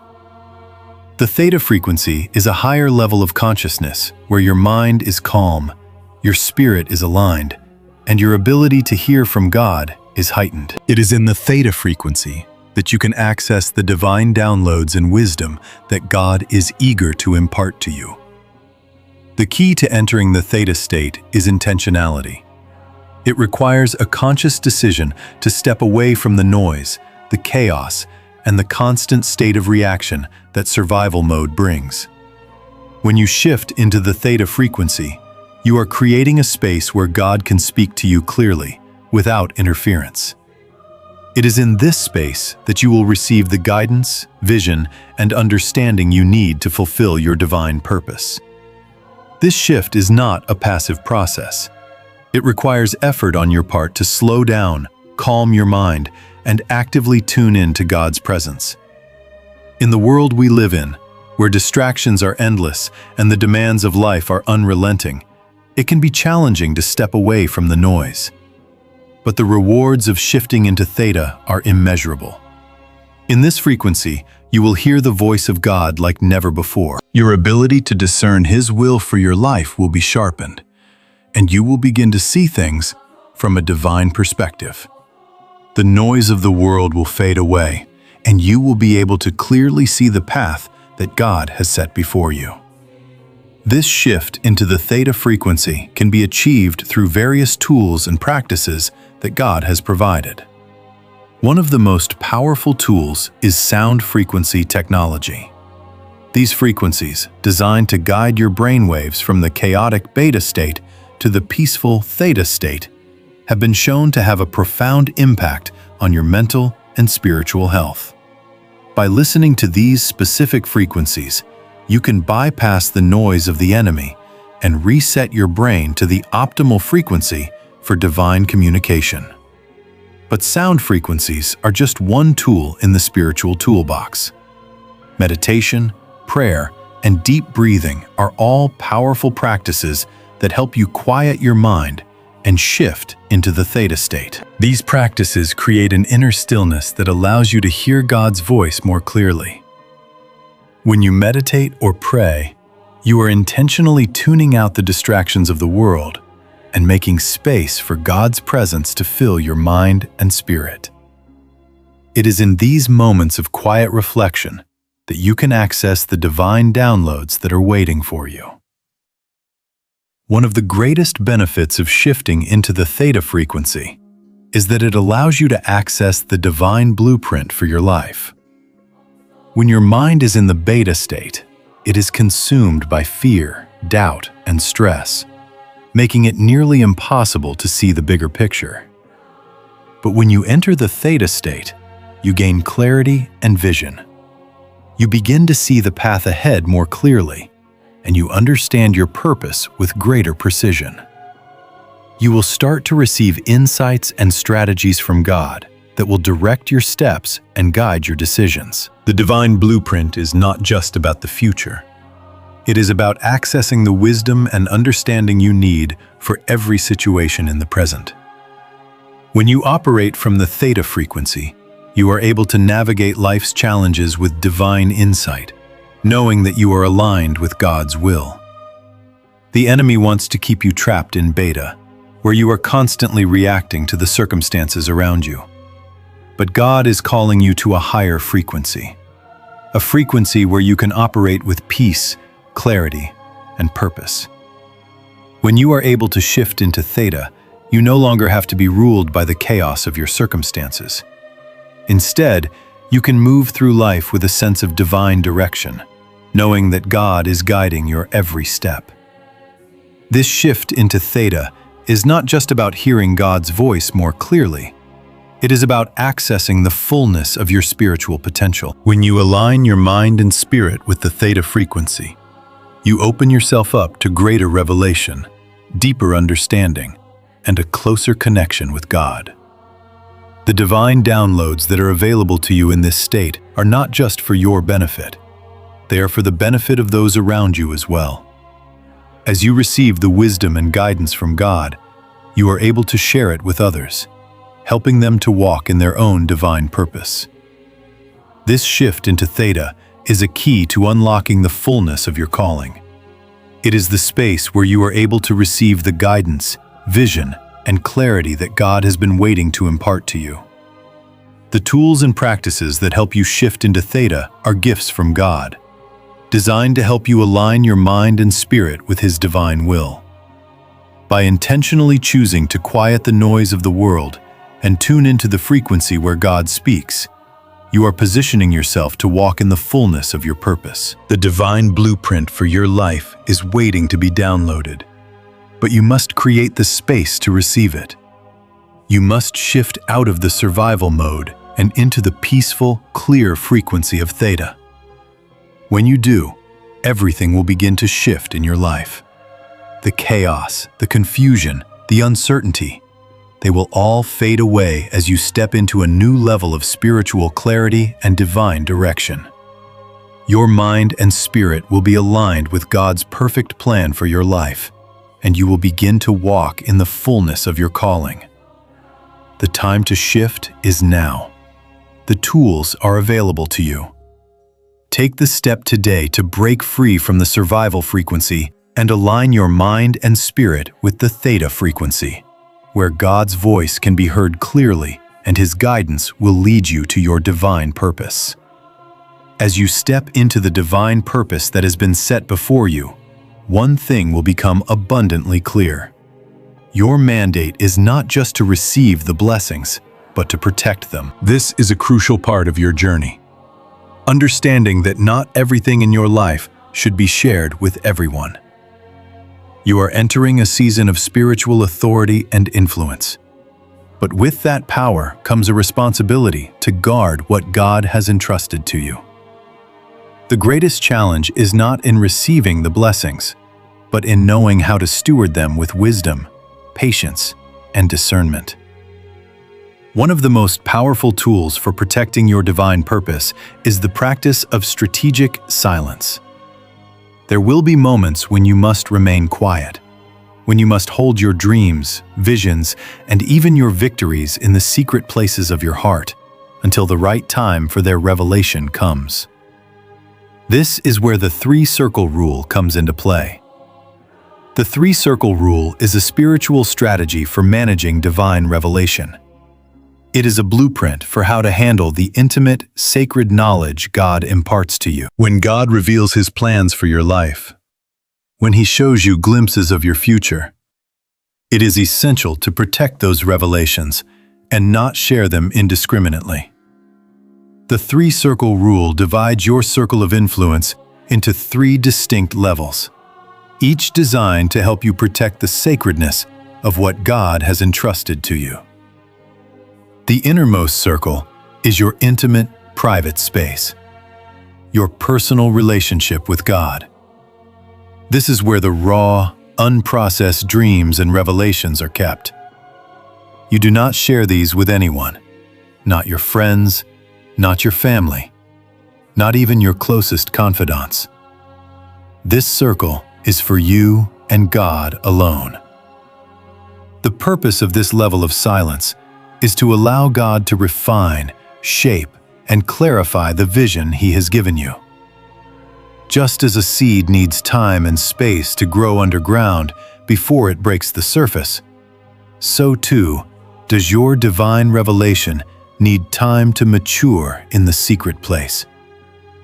The theta frequency is a higher level of consciousness where your mind is calm, your spirit is aligned, and your ability to hear from God is heightened. It is in the theta frequency that you can access the divine downloads and wisdom that God is eager to impart to you. The key to entering the theta state is intentionality. It requires a conscious decision to step away from the noise, the chaos, and the constant state of reaction that survival mode brings. When you shift into the theta frequency, you are creating a space where God can speak to you clearly, without interference. It is in this space that you will receive the guidance, vision, and understanding you need to fulfill your divine purpose. This shift is not a passive process. It requires effort on your part to slow down, calm your mind, and actively tune in to God's presence. In the world we live in, where distractions are endless and the demands of life are unrelenting, it can be challenging to step away from the noise. But the rewards of shifting into theta are immeasurable. In this frequency, you will hear the voice of God like never before. Your ability to discern His will for your life will be sharpened, and you will begin to see things from a divine perspective. The noise of the world will fade away, and you will be able to clearly see the path that God has set before you. This shift into the theta frequency can be achieved through various tools and practices that God has provided. One of the most powerful tools is sound frequency technology. These frequencies, designed to guide your brainwaves from the chaotic beta state to the peaceful theta state, have been shown to have a profound impact on your mental and spiritual health. By listening to these specific frequencies, you can bypass the noise of the enemy and reset your brain to the optimal frequency for divine communication. But sound frequencies are just one tool in the spiritual toolbox. Meditation, prayer, and deep breathing are all powerful practices that help you quiet your mind and shift into the theta state. These practices create an inner stillness that allows you to hear God's voice more clearly. When you meditate or pray, you are intentionally tuning out the distractions of the world and making space for God's presence to fill your mind and spirit. It is in these moments of quiet reflection that you can access the divine downloads that are waiting for you. One of the greatest benefits of shifting into the theta frequency is that it allows you to access the divine blueprint for your life. When your mind is in the beta state, it is consumed by fear, doubt, and stress, making it nearly impossible to see the bigger picture. But when you enter the theta state, you gain clarity and vision. You begin to see the path ahead more clearly, and you understand your purpose with greater precision. You will start to receive insights and strategies from God that will direct your steps and guide your decisions. The divine blueprint is not just about the future. It is about accessing the wisdom and understanding you need for every situation in the present. When you operate from the theta frequency, you are able to navigate life's challenges with divine insight, knowing that you are aligned with God's will. The enemy wants to keep you trapped in beta, where you are constantly reacting to the circumstances around you. But God is calling you to a higher frequency, a frequency where you can operate with peace, clarity, and purpose. When you are able to shift into theta, you no longer have to be ruled by the chaos of your circumstances. Instead, you can move through life with a sense of divine direction, knowing that God is guiding your every step. This shift into theta is not just about hearing God's voice more clearly. It is about accessing the fullness of your spiritual potential. When you align your mind and spirit with the theta frequency, you open yourself up to greater revelation, deeper understanding, and a closer connection with God. The divine downloads that are available to you in this state are not just for your benefit. They are for the benefit of those around you as well. As you receive the wisdom and guidance from God, you are able to share it with others, helping them to walk in their own divine purpose. This shift into theta is a key to unlocking the fullness of your calling. It is the space where you are able to receive the guidance, vision, and clarity that God has been waiting to impart to you. The tools and practices that help you shift into theta are gifts from God, designed to help you align your mind and spirit with His divine will. By intentionally choosing to quiet the noise of the world and tune into the frequency where God speaks, you are positioning yourself to walk in the fullness of your purpose. The divine blueprint for your life is waiting to be downloaded, but you must create the space to receive it. You must shift out of the survival mode and into the peaceful, clear frequency of theta. When you do, everything will begin to shift in your life. The chaos, the confusion, the uncertainty, they will all fade away as you step into a new level of spiritual clarity and divine direction. Your mind and spirit will be aligned with God's perfect plan for your life, and you will begin to walk in the fullness of your calling. The time to shift is now. The tools are available to you. Take the step today to break free from the survival frequency and align your mind and spirit with the theta frequency, where God's voice can be heard clearly and His guidance will lead you to your divine purpose. As you step into the divine purpose that has been set before you, one thing will become abundantly clear. Your mandate is not just to receive the blessings, but to protect them. This is a crucial part of your journey. Understanding that not everything in your life should be shared with everyone. You are entering a season of spiritual authority and influence. But with that power comes a responsibility to guard what God has entrusted to you. The greatest challenge is not in receiving the blessings, but in knowing how to steward them with wisdom, patience, and discernment. One of the most powerful tools for protecting your divine purpose is the practice of strategic silence. There will be moments when you must remain quiet, when you must hold your dreams, visions, and even your victories in the secret places of your heart until the right time for their revelation comes. This is where the three-circle rule comes into play. The three-circle rule is a spiritual strategy for managing divine revelation. It is a blueprint for how to handle the intimate, sacred knowledge God imparts to you. When God reveals His plans for your life, when He shows you glimpses of your future, it is essential to protect those revelations and not share them indiscriminately. The three-circle rule divides your circle of influence into 3 distinct levels, each designed to help you protect the sacredness of what God has entrusted to you. The innermost circle is your intimate, private space, your personal relationship with God. This is where the raw, unprocessed dreams and revelations are kept. You do not share these with anyone, not your friends, not your family, not even your closest confidants. This circle is for you and God alone. The purpose of this level of silence is to allow God to refine, shape, and clarify the vision He has given you. Just as a seed needs time and space to grow underground before it breaks the surface, so too does your divine revelation need time to mature in the secret place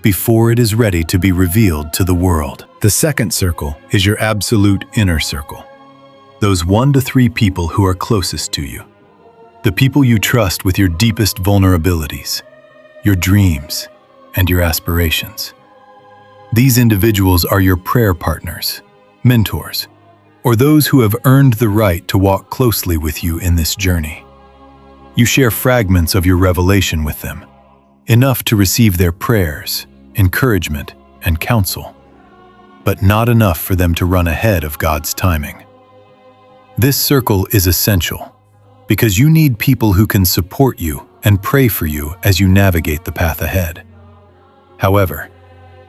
before it is ready to be revealed to the world. The second circle is your absolute inner circle, those 1 to 3 people who are closest to you. The people you trust with your deepest vulnerabilities, your dreams, and your aspirations. These individuals are your prayer partners, mentors, or those who have earned the right to walk closely with you in this journey. You share fragments of your revelation with them, enough to receive their prayers, encouragement, and counsel, but not enough for them to run ahead of God's timing. This circle is essential because you need people who can support you and pray for you as you navigate the path ahead. However,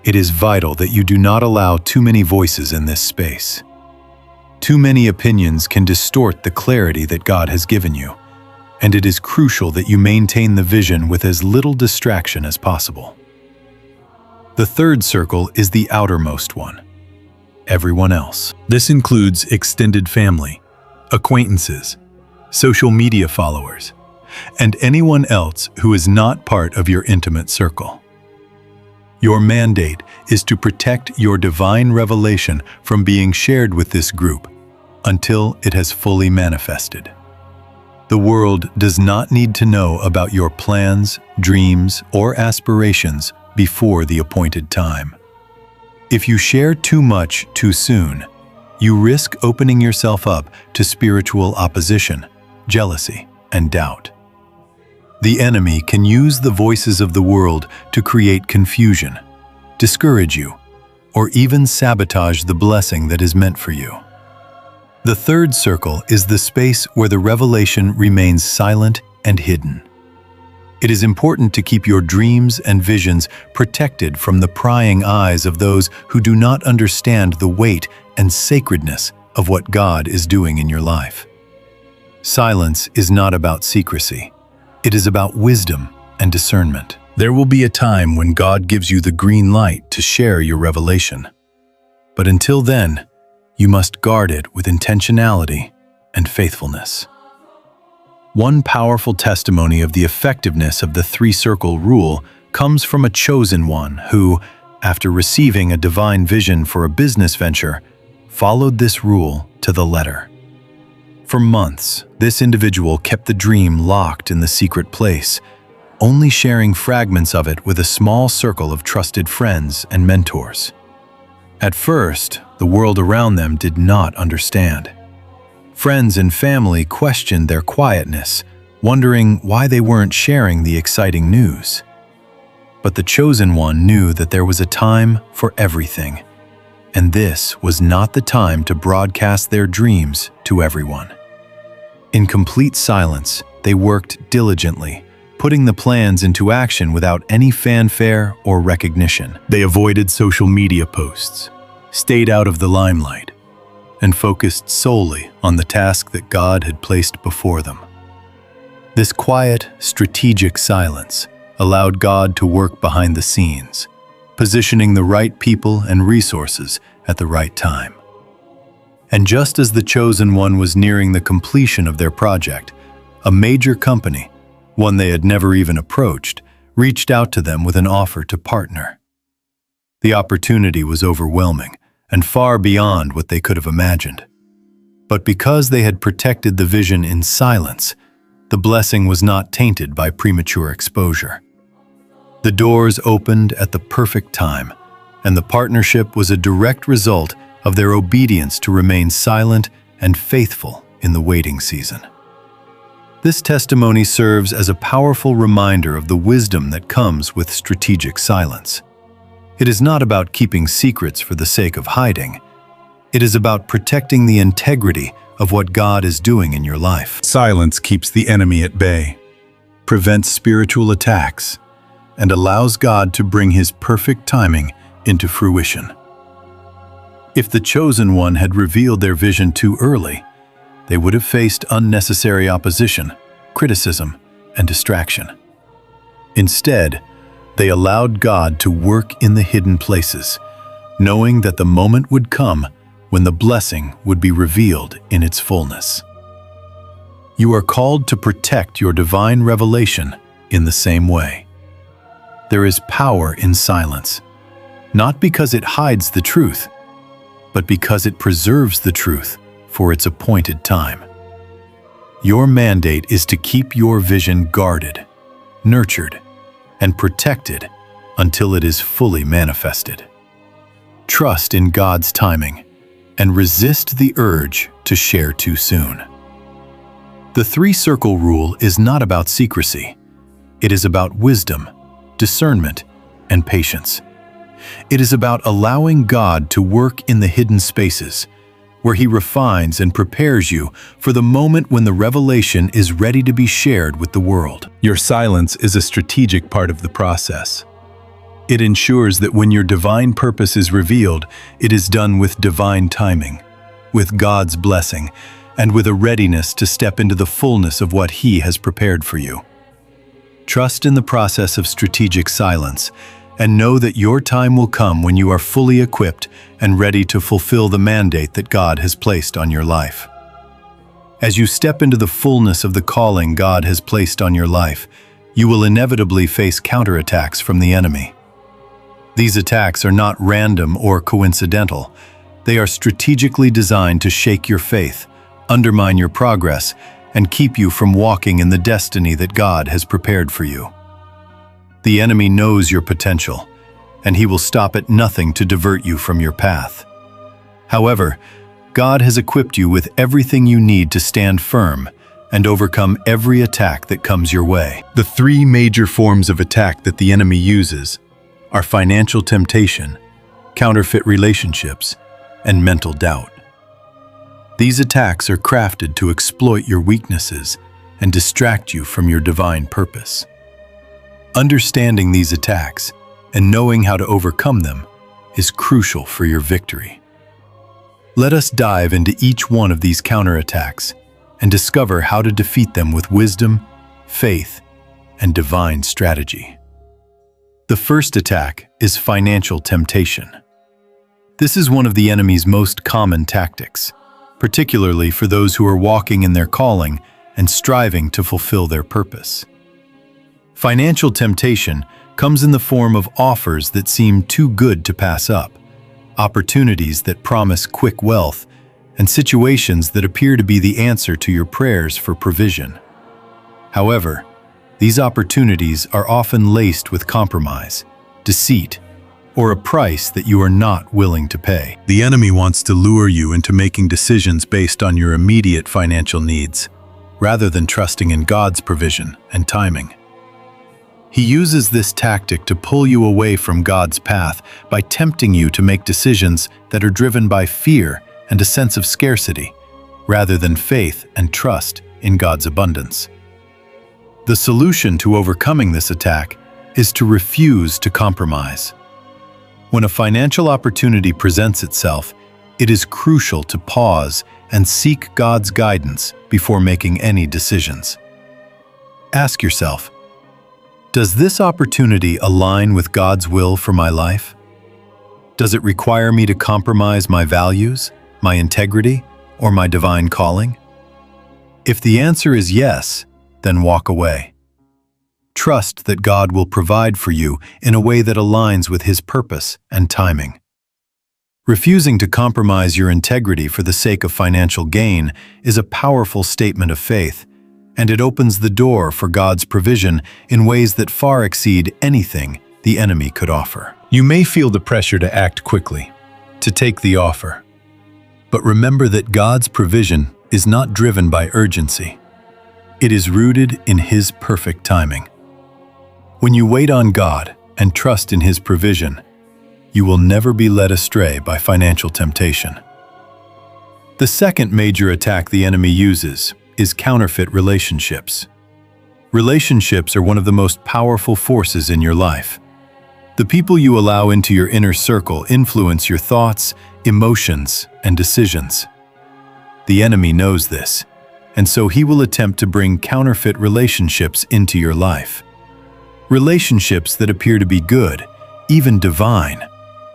it is vital that you do not allow too many voices in this space. Too many opinions can distort the clarity that God has given you, and it is crucial that you maintain the vision with as little distraction as possible. The third circle is the outermost one, everyone else. This includes extended family, acquaintances, social media followers, and anyone else who is not part of your intimate circle. Your mandate is to protect your divine revelation from being shared with this group until it has fully manifested. The world does not need to know about your plans, dreams, or aspirations before the appointed time. If you share too much too soon, you risk opening yourself up to spiritual opposition, jealousy, and doubt. The enemy can use the voices of the world to create confusion, discourage you, or even sabotage the blessing that is meant for you. The third circle is the space where the revelation remains silent and hidden. It is important to keep your dreams and visions protected from the prying eyes of those who do not understand the weight and sacredness of what God is doing in your life. Silence is not about secrecy. It is about wisdom and discernment. There will be a time when God gives you the green light to share your revelation. But until then, you must guard it with intentionality and faithfulness. One powerful testimony of the effectiveness of the three-circle rule comes from a chosen one who, after receiving a divine vision for a business venture, followed this rule to the letter. For months, this individual kept the dream locked in the secret place, only sharing fragments of it with a small circle of trusted friends and mentors. At first, the world around them did not understand. Friends and family questioned their quietness, wondering why they weren't sharing the exciting news. But the chosen one knew that there was a time for everything, and this was not the time to broadcast their dreams to everyone. In complete silence, they worked diligently, putting the plans into action without any fanfare or recognition. They avoided social media posts, stayed out of the limelight, and focused solely on the task that God had placed before them. This quiet, strategic silence allowed God to work behind the scenes, positioning the right people and resources at the right time. And just as the chosen one was nearing the completion of their project, a major company, one they had never even approached, reached out to them with an offer to partner. The opportunity was overwhelming and far beyond what they could have imagined. But because they had protected the vision in silence, the blessing was not tainted by premature exposure. The doors opened at the perfect time, and the partnership was a direct result of their obedience to remain silent and faithful in the waiting season. This testimony serves as a powerful reminder of the wisdom that comes with strategic silence. It is not about keeping secrets for the sake of hiding. It is about protecting the integrity of what God is doing in your life. Silence keeps the enemy at bay, prevents spiritual attacks, and allows God to bring His perfect timing into fruition. If the chosen one had revealed their vision too early, they would have faced unnecessary opposition, criticism, and distraction. Instead, they allowed God to work in the hidden places, knowing that the moment would come when the blessing would be revealed in its fullness. You are called to protect your divine revelation in the same way. There is power in silence, not because it hides the truth, but because it preserves the truth for its appointed time. Your mandate is to keep your vision guarded, nurtured, and protected until it is fully manifested. Trust in God's timing and resist the urge to share too soon. The three-circle rule is not about secrecy. It is about wisdom, discernment, and patience. It is about allowing God to work in the hidden spaces, where He refines and prepares you for the moment when the revelation is ready to be shared with the world. Your silence is a strategic part of the process. It ensures that when your divine purpose is revealed, it is done with divine timing, with God's blessing, and with a readiness to step into the fullness of what He has prepared for you. Trust in the process of strategic silence, and know that your time will come when you are fully equipped and ready to fulfill the mandate that God has placed on your life. As you step into the fullness of the calling God has placed on your life, you will inevitably face counterattacks from the enemy. These attacks are not random or coincidental. They are strategically designed to shake your faith, undermine your progress, and keep you from walking in the destiny that God has prepared for you. The enemy knows your potential, and he will stop at nothing to divert you from your path. However, God has equipped you with everything you need to stand firm and overcome every attack that comes your way. The three major forms of attack that the enemy uses are financial temptation, counterfeit relationships, and mental doubt. These attacks are crafted to exploit your weaknesses and distract you from your divine purpose. Understanding these attacks and knowing how to overcome them is crucial for your victory. Let us dive into each one of these counterattacks and discover how to defeat them with wisdom, faith, and divine strategy. The first attack is financial temptation. This is one of the enemy's most common tactics, particularly for those who are walking in their calling and striving to fulfill their purpose. Financial temptation comes in the form of offers that seem too good to pass up, opportunities that promise quick wealth, and situations that appear to be the answer to your prayers for provision. However, these opportunities are often laced with compromise, deceit, or a price that you are not willing to pay. The enemy wants to lure you into making decisions based on your immediate financial needs, rather than trusting in God's provision and timing. He uses this tactic to pull you away from God's path by tempting you to make decisions that are driven by fear and a sense of scarcity, rather than faith and trust in God's abundance. The solution to overcoming this attack is to refuse to compromise. When a financial opportunity presents itself, it is crucial to pause and seek God's guidance before making any decisions. Ask yourself, does this opportunity align with God's will for my life? Does it require me to compromise my values, my integrity, or my divine calling? If the answer is yes, then walk away. trust that God will provide for you in a way that aligns with His purpose and timing. Refusing to compromise your integrity for the sake of financial gain is a powerful statement of faith, and it opens the door for God's provision in ways that far exceed anything the enemy could offer. You may feel the pressure to act quickly, to take the offer. But remember that God's provision is not driven by urgency. It is rooted in His perfect timing. When you wait on God and trust in His provision, you will never be led astray by financial temptation. The second major attack the enemy uses is counterfeit relationships. Relationships are one of the most powerful forces in your life. The people you allow into your inner circle influence your thoughts, emotions, and decisions. The enemy knows this, and so he will attempt to bring counterfeit relationships into your life. Relationships that appear to be good, even divine,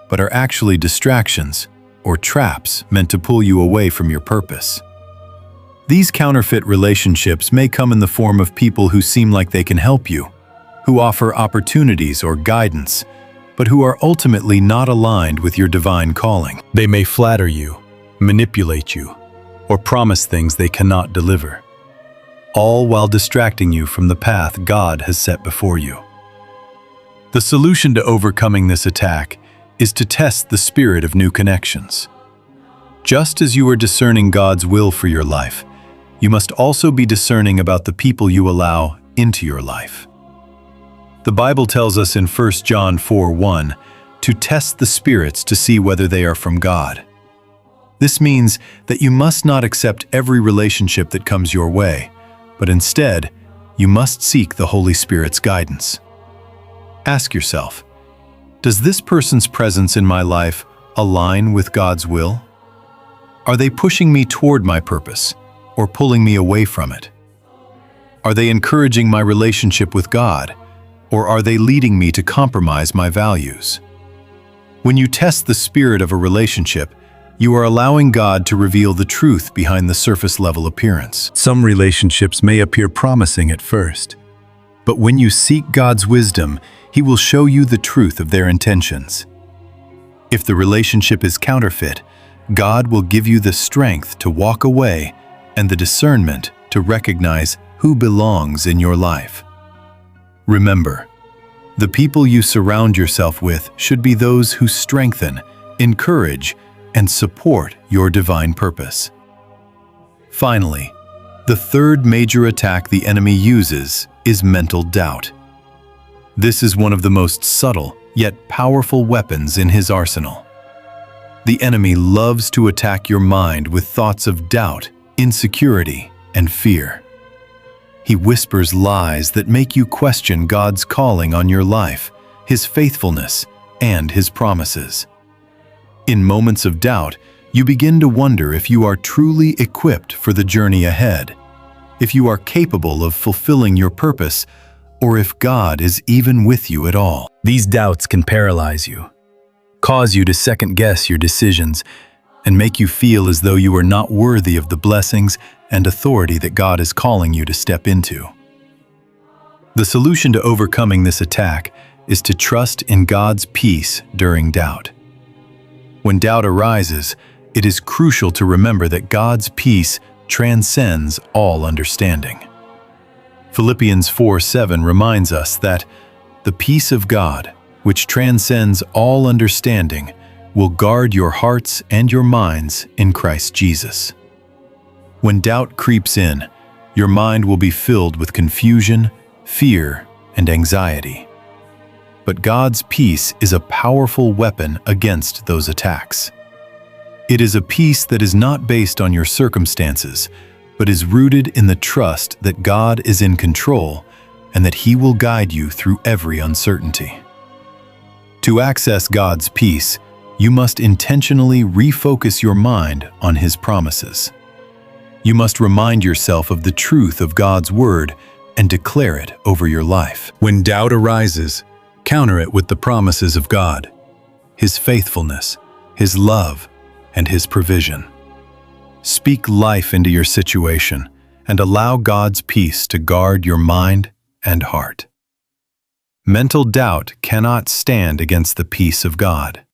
but are actually distractions or traps meant to pull you away from your purpose. These counterfeit relationships may come in the form of people who seem like they can help you, who offer opportunities or guidance, but who are ultimately not aligned with your divine calling. They may flatter you, manipulate you, or promise things they cannot deliver, all while distracting you from the path God has set before you. The solution to overcoming this attack is to test the spirit of new connections. Just as you are discerning God's will for your life, you must also be discerning about the people you allow into your life. The Bible tells us in 1 John 4:1 to test the spirits to see whether they are from God. This means that you must not accept every relationship that comes your way, but instead, you must seek the Holy Spirit's guidance. Ask yourself, does this person's presence in my life align with God's will? Are they pushing me toward my purpose or pulling me away from it? Are they encouraging my relationship with God, or are they leading me to compromise my values? When you test the spirit of a relationship, you are allowing God to reveal the truth behind the surface-level appearance. Some relationships may appear promising at first, but when you seek God's wisdom, He will show you the truth of their intentions. If the relationship is counterfeit, God will give you the strength to walk away and the discernment to recognize who belongs in your life. Remember, the people you surround yourself with should be those who strengthen, encourage, and support your divine purpose. Finally, the third major attack the enemy uses is mental doubt. This is one of the most subtle yet powerful weapons in his arsenal. The enemy loves to attack your mind with thoughts of doubt, insecurity, and fear. He whispers lies that make you question God's calling on your life, His faithfulness, and His promises. In moments of doubt, you begin to wonder if you are truly equipped for the journey ahead, if you are capable of fulfilling your purpose, or if God is even with you at all. These doubts can paralyze you, cause you to second-guess your decisions, and make you feel as though you are not worthy of the blessings and authority that God is calling you to step into. The solution to overcoming this attack is to trust in God's peace during doubt. When doubt arises, it is crucial to remember that God's peace transcends all understanding. Philippians 4:7 reminds us that the peace of God, which transcends all understanding, will guard your hearts and your minds in Christ Jesus. When doubt creeps in, your mind will be filled with confusion, fear, and anxiety. But God's peace is a powerful weapon against those attacks. It is a peace that is not based on your circumstances, but is rooted in the trust that God is in control and that He will guide you through every uncertainty. To access God's peace, you must intentionally refocus your mind on His promises. You must remind yourself of the truth of God's Word and declare it over your life. When doubt arises, counter it with the promises of God, His faithfulness, His love, and His provision. Speak life into your situation and allow God's peace to guard your mind and heart. Mental doubt cannot stand against the peace of God.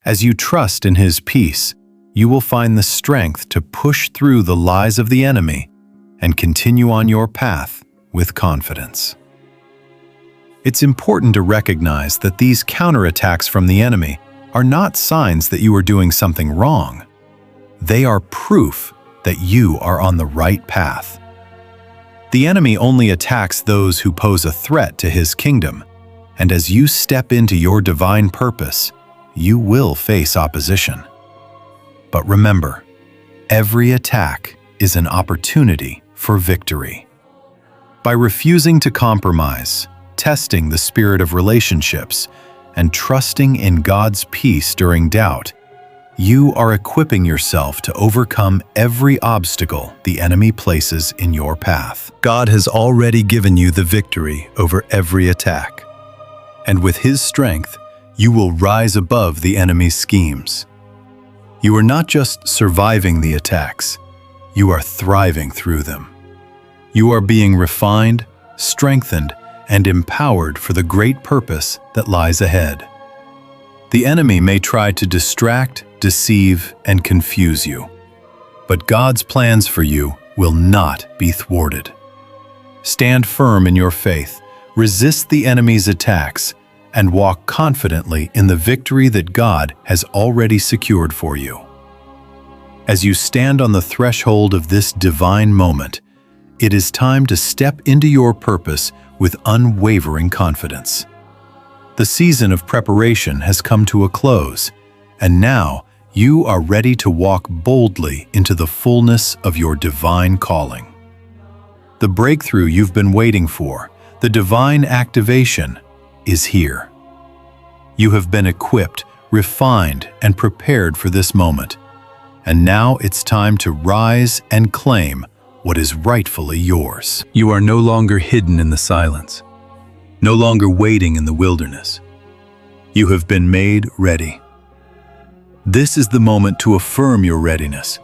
As you trust in His peace, you will find the strength to push through the lies of the enemy and continue on your path with confidence. It's important to recognize that these counterattacks from the enemy are not signs that you are doing something wrong. They are proof that you are on the right path. The enemy only attacks those who pose a threat to his kingdom, and as you step into your divine purpose, you will face opposition. But remember, every attack is an opportunity for victory. By refusing to compromise, testing the spirit of relationships, and trusting in God's peace during doubt, you are equipping yourself to overcome every obstacle the enemy places in your path. God has already given you the victory over every attack, and with His strength, you will rise above the enemy's schemes. You are not just surviving the attacks, you are thriving through them. You are being refined, strengthened, and empowered for the great purpose that lies ahead. The enemy may try to distract, deceive, and confuse you, but God's plans for you will not be thwarted. Stand firm in your faith, resist the enemy's attacks, and walk confidently in the victory that God has already secured for you. As you stand on the threshold of this divine moment, it is time to step into your purpose with unwavering confidence. The season of preparation has come to a close, and now you are ready to walk boldly into the fullness of your divine calling. The breakthrough you've been waiting for, the divine activation, is here. You have been equipped, refined, and prepared for this moment, and now it's time to rise and claim what is rightfully yours. You are no longer hidden in the silence, no longer waiting in the wilderness. You have been made ready. This is the moment to affirm your readiness,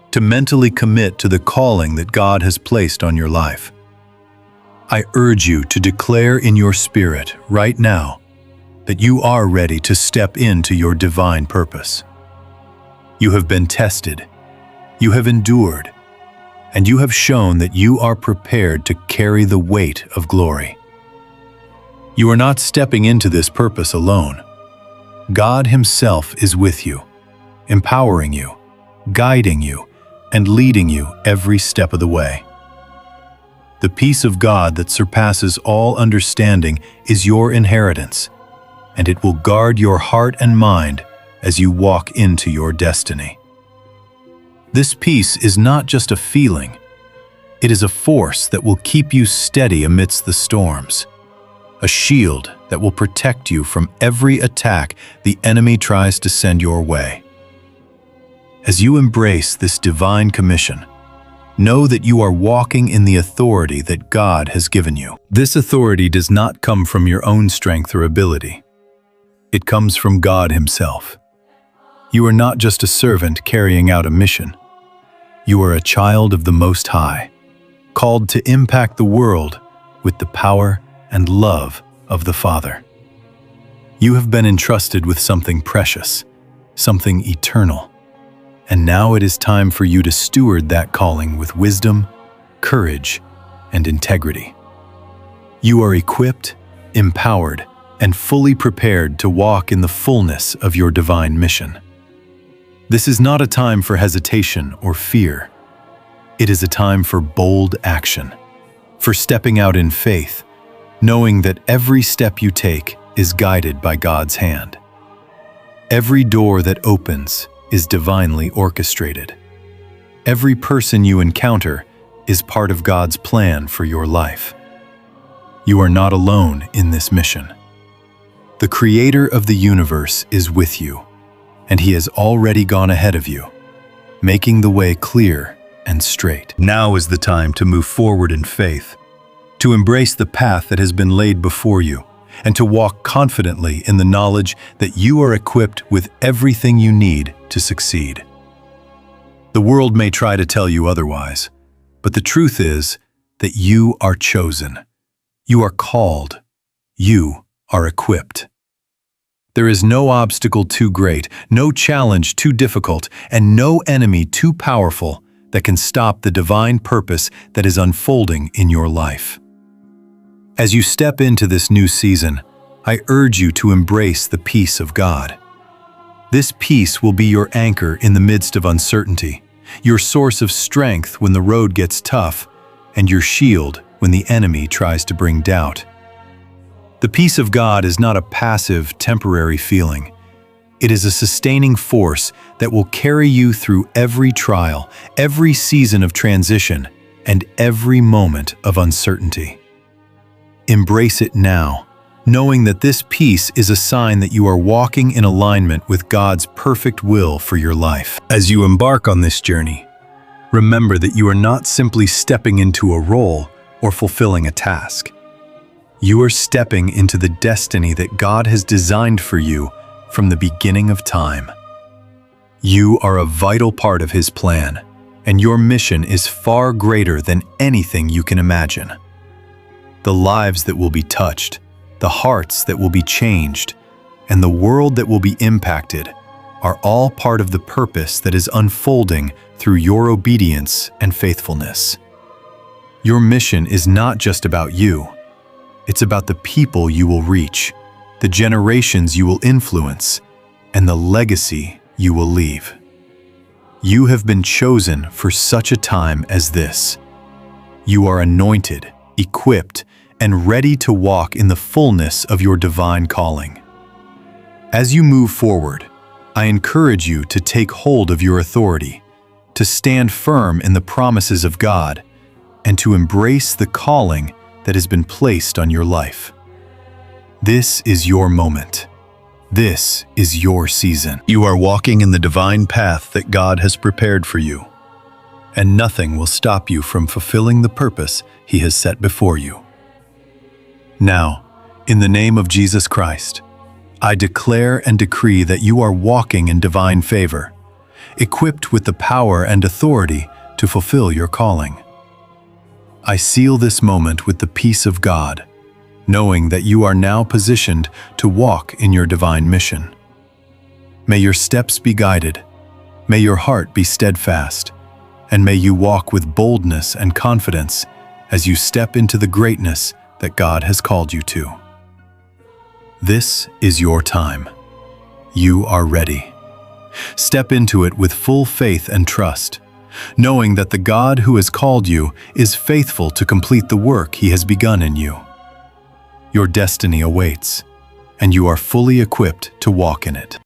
to mentally commit to the calling that God has placed on your life. I urge you to declare in your spirit right now that you are ready to step into your divine purpose. You have been tested, you have endured, and you have shown that you are prepared to carry the weight of glory. You are not stepping into this purpose alone. God Himself is with you, empowering you, guiding you, and leading you every step of the way. The peace of God that surpasses all understanding is your inheritance, and it will guard your heart and mind as you walk into your destiny. This peace is not just a feeling, it is a force that will keep you steady amidst the storms, a shield that will protect you from every attack the enemy tries to send your way. As you embrace this divine commission, know that you are walking in the authority that God has given you. This authority does not come from your own strength or ability. It comes from God Himself. You are not just a servant carrying out a mission. You are a child of the Most High, called to impact the world with the power and love of the Father. You have been entrusted with something precious, something eternal, and now it is time for you to steward that calling with wisdom, courage, and integrity. You are equipped, empowered, and fully prepared to walk in the fullness of your divine mission. This is not a time for hesitation or fear. It is a time for bold action, for stepping out in faith, knowing that every step you take is guided by God's hand. Every door that opens is divinely orchestrated. Every person you encounter is part of God's plan for your life. You are not alone in this mission. The Creator of the universe is with you, and He has already gone ahead of you, making the way clear and straight. Now is the time to move forward in faith, to embrace the path that has been laid before you, and to walk confidently in the knowledge that you are equipped with everything you need to succeed. The world may try to tell you otherwise, but the truth is that you are chosen. You are called. you are equipped. There is no obstacle too great, no challenge too difficult, and no enemy too powerful that can stop the divine purpose that is unfolding in your life. As you step into this new season, I urge you to embrace the peace of God. This peace will be your anchor in the midst of uncertainty, your source of strength when the road gets tough, and your shield when the enemy tries to bring doubt. The peace of God is not a passive, temporary feeling. It is a sustaining force that will carry you through every trial, every season of transition, and every moment of uncertainty. Embrace it now, knowing that this peace is a sign that you are walking in alignment with God's perfect will for your life. As you embark on this journey, remember that you are not simply stepping into a role or fulfilling a task. You are stepping into the destiny that God has designed for you from the beginning of time. You are a vital part of His plan, and your mission is far greater than anything you can imagine. The lives that will be touched, the hearts that will be changed, and the world that will be impacted are all part of the purpose that is unfolding through your obedience and faithfulness. Your mission is not just about you. It's about the people you will reach, the generations you will influence, and the legacy you will leave. You have been chosen for such a time as this. You are anointed, equipped, and ready to walk in the fullness of your divine calling. As you move forward, I encourage you to take hold of your authority, to stand firm in the promises of God, and to embrace the calling that has been placed on your life. This is your moment. This is your season. You are walking in the divine path that God has prepared for you, and nothing will stop you from fulfilling the purpose He has set before you. Now, in the name of Jesus Christ, I declare and decree that you are walking in divine favor, equipped with the power and authority to fulfill your calling. I seal this moment with the peace of God, knowing that you are now positioned to walk in your divine mission. May your steps be guided, may your heart be steadfast, and may you walk with boldness and confidence as you step into the greatness that God has called you to. This is your time. You are ready. Step into it with full faith and trust, knowing that the God who has called you is faithful to complete the work He has begun in you. Your destiny awaits, and you are fully equipped to walk in it.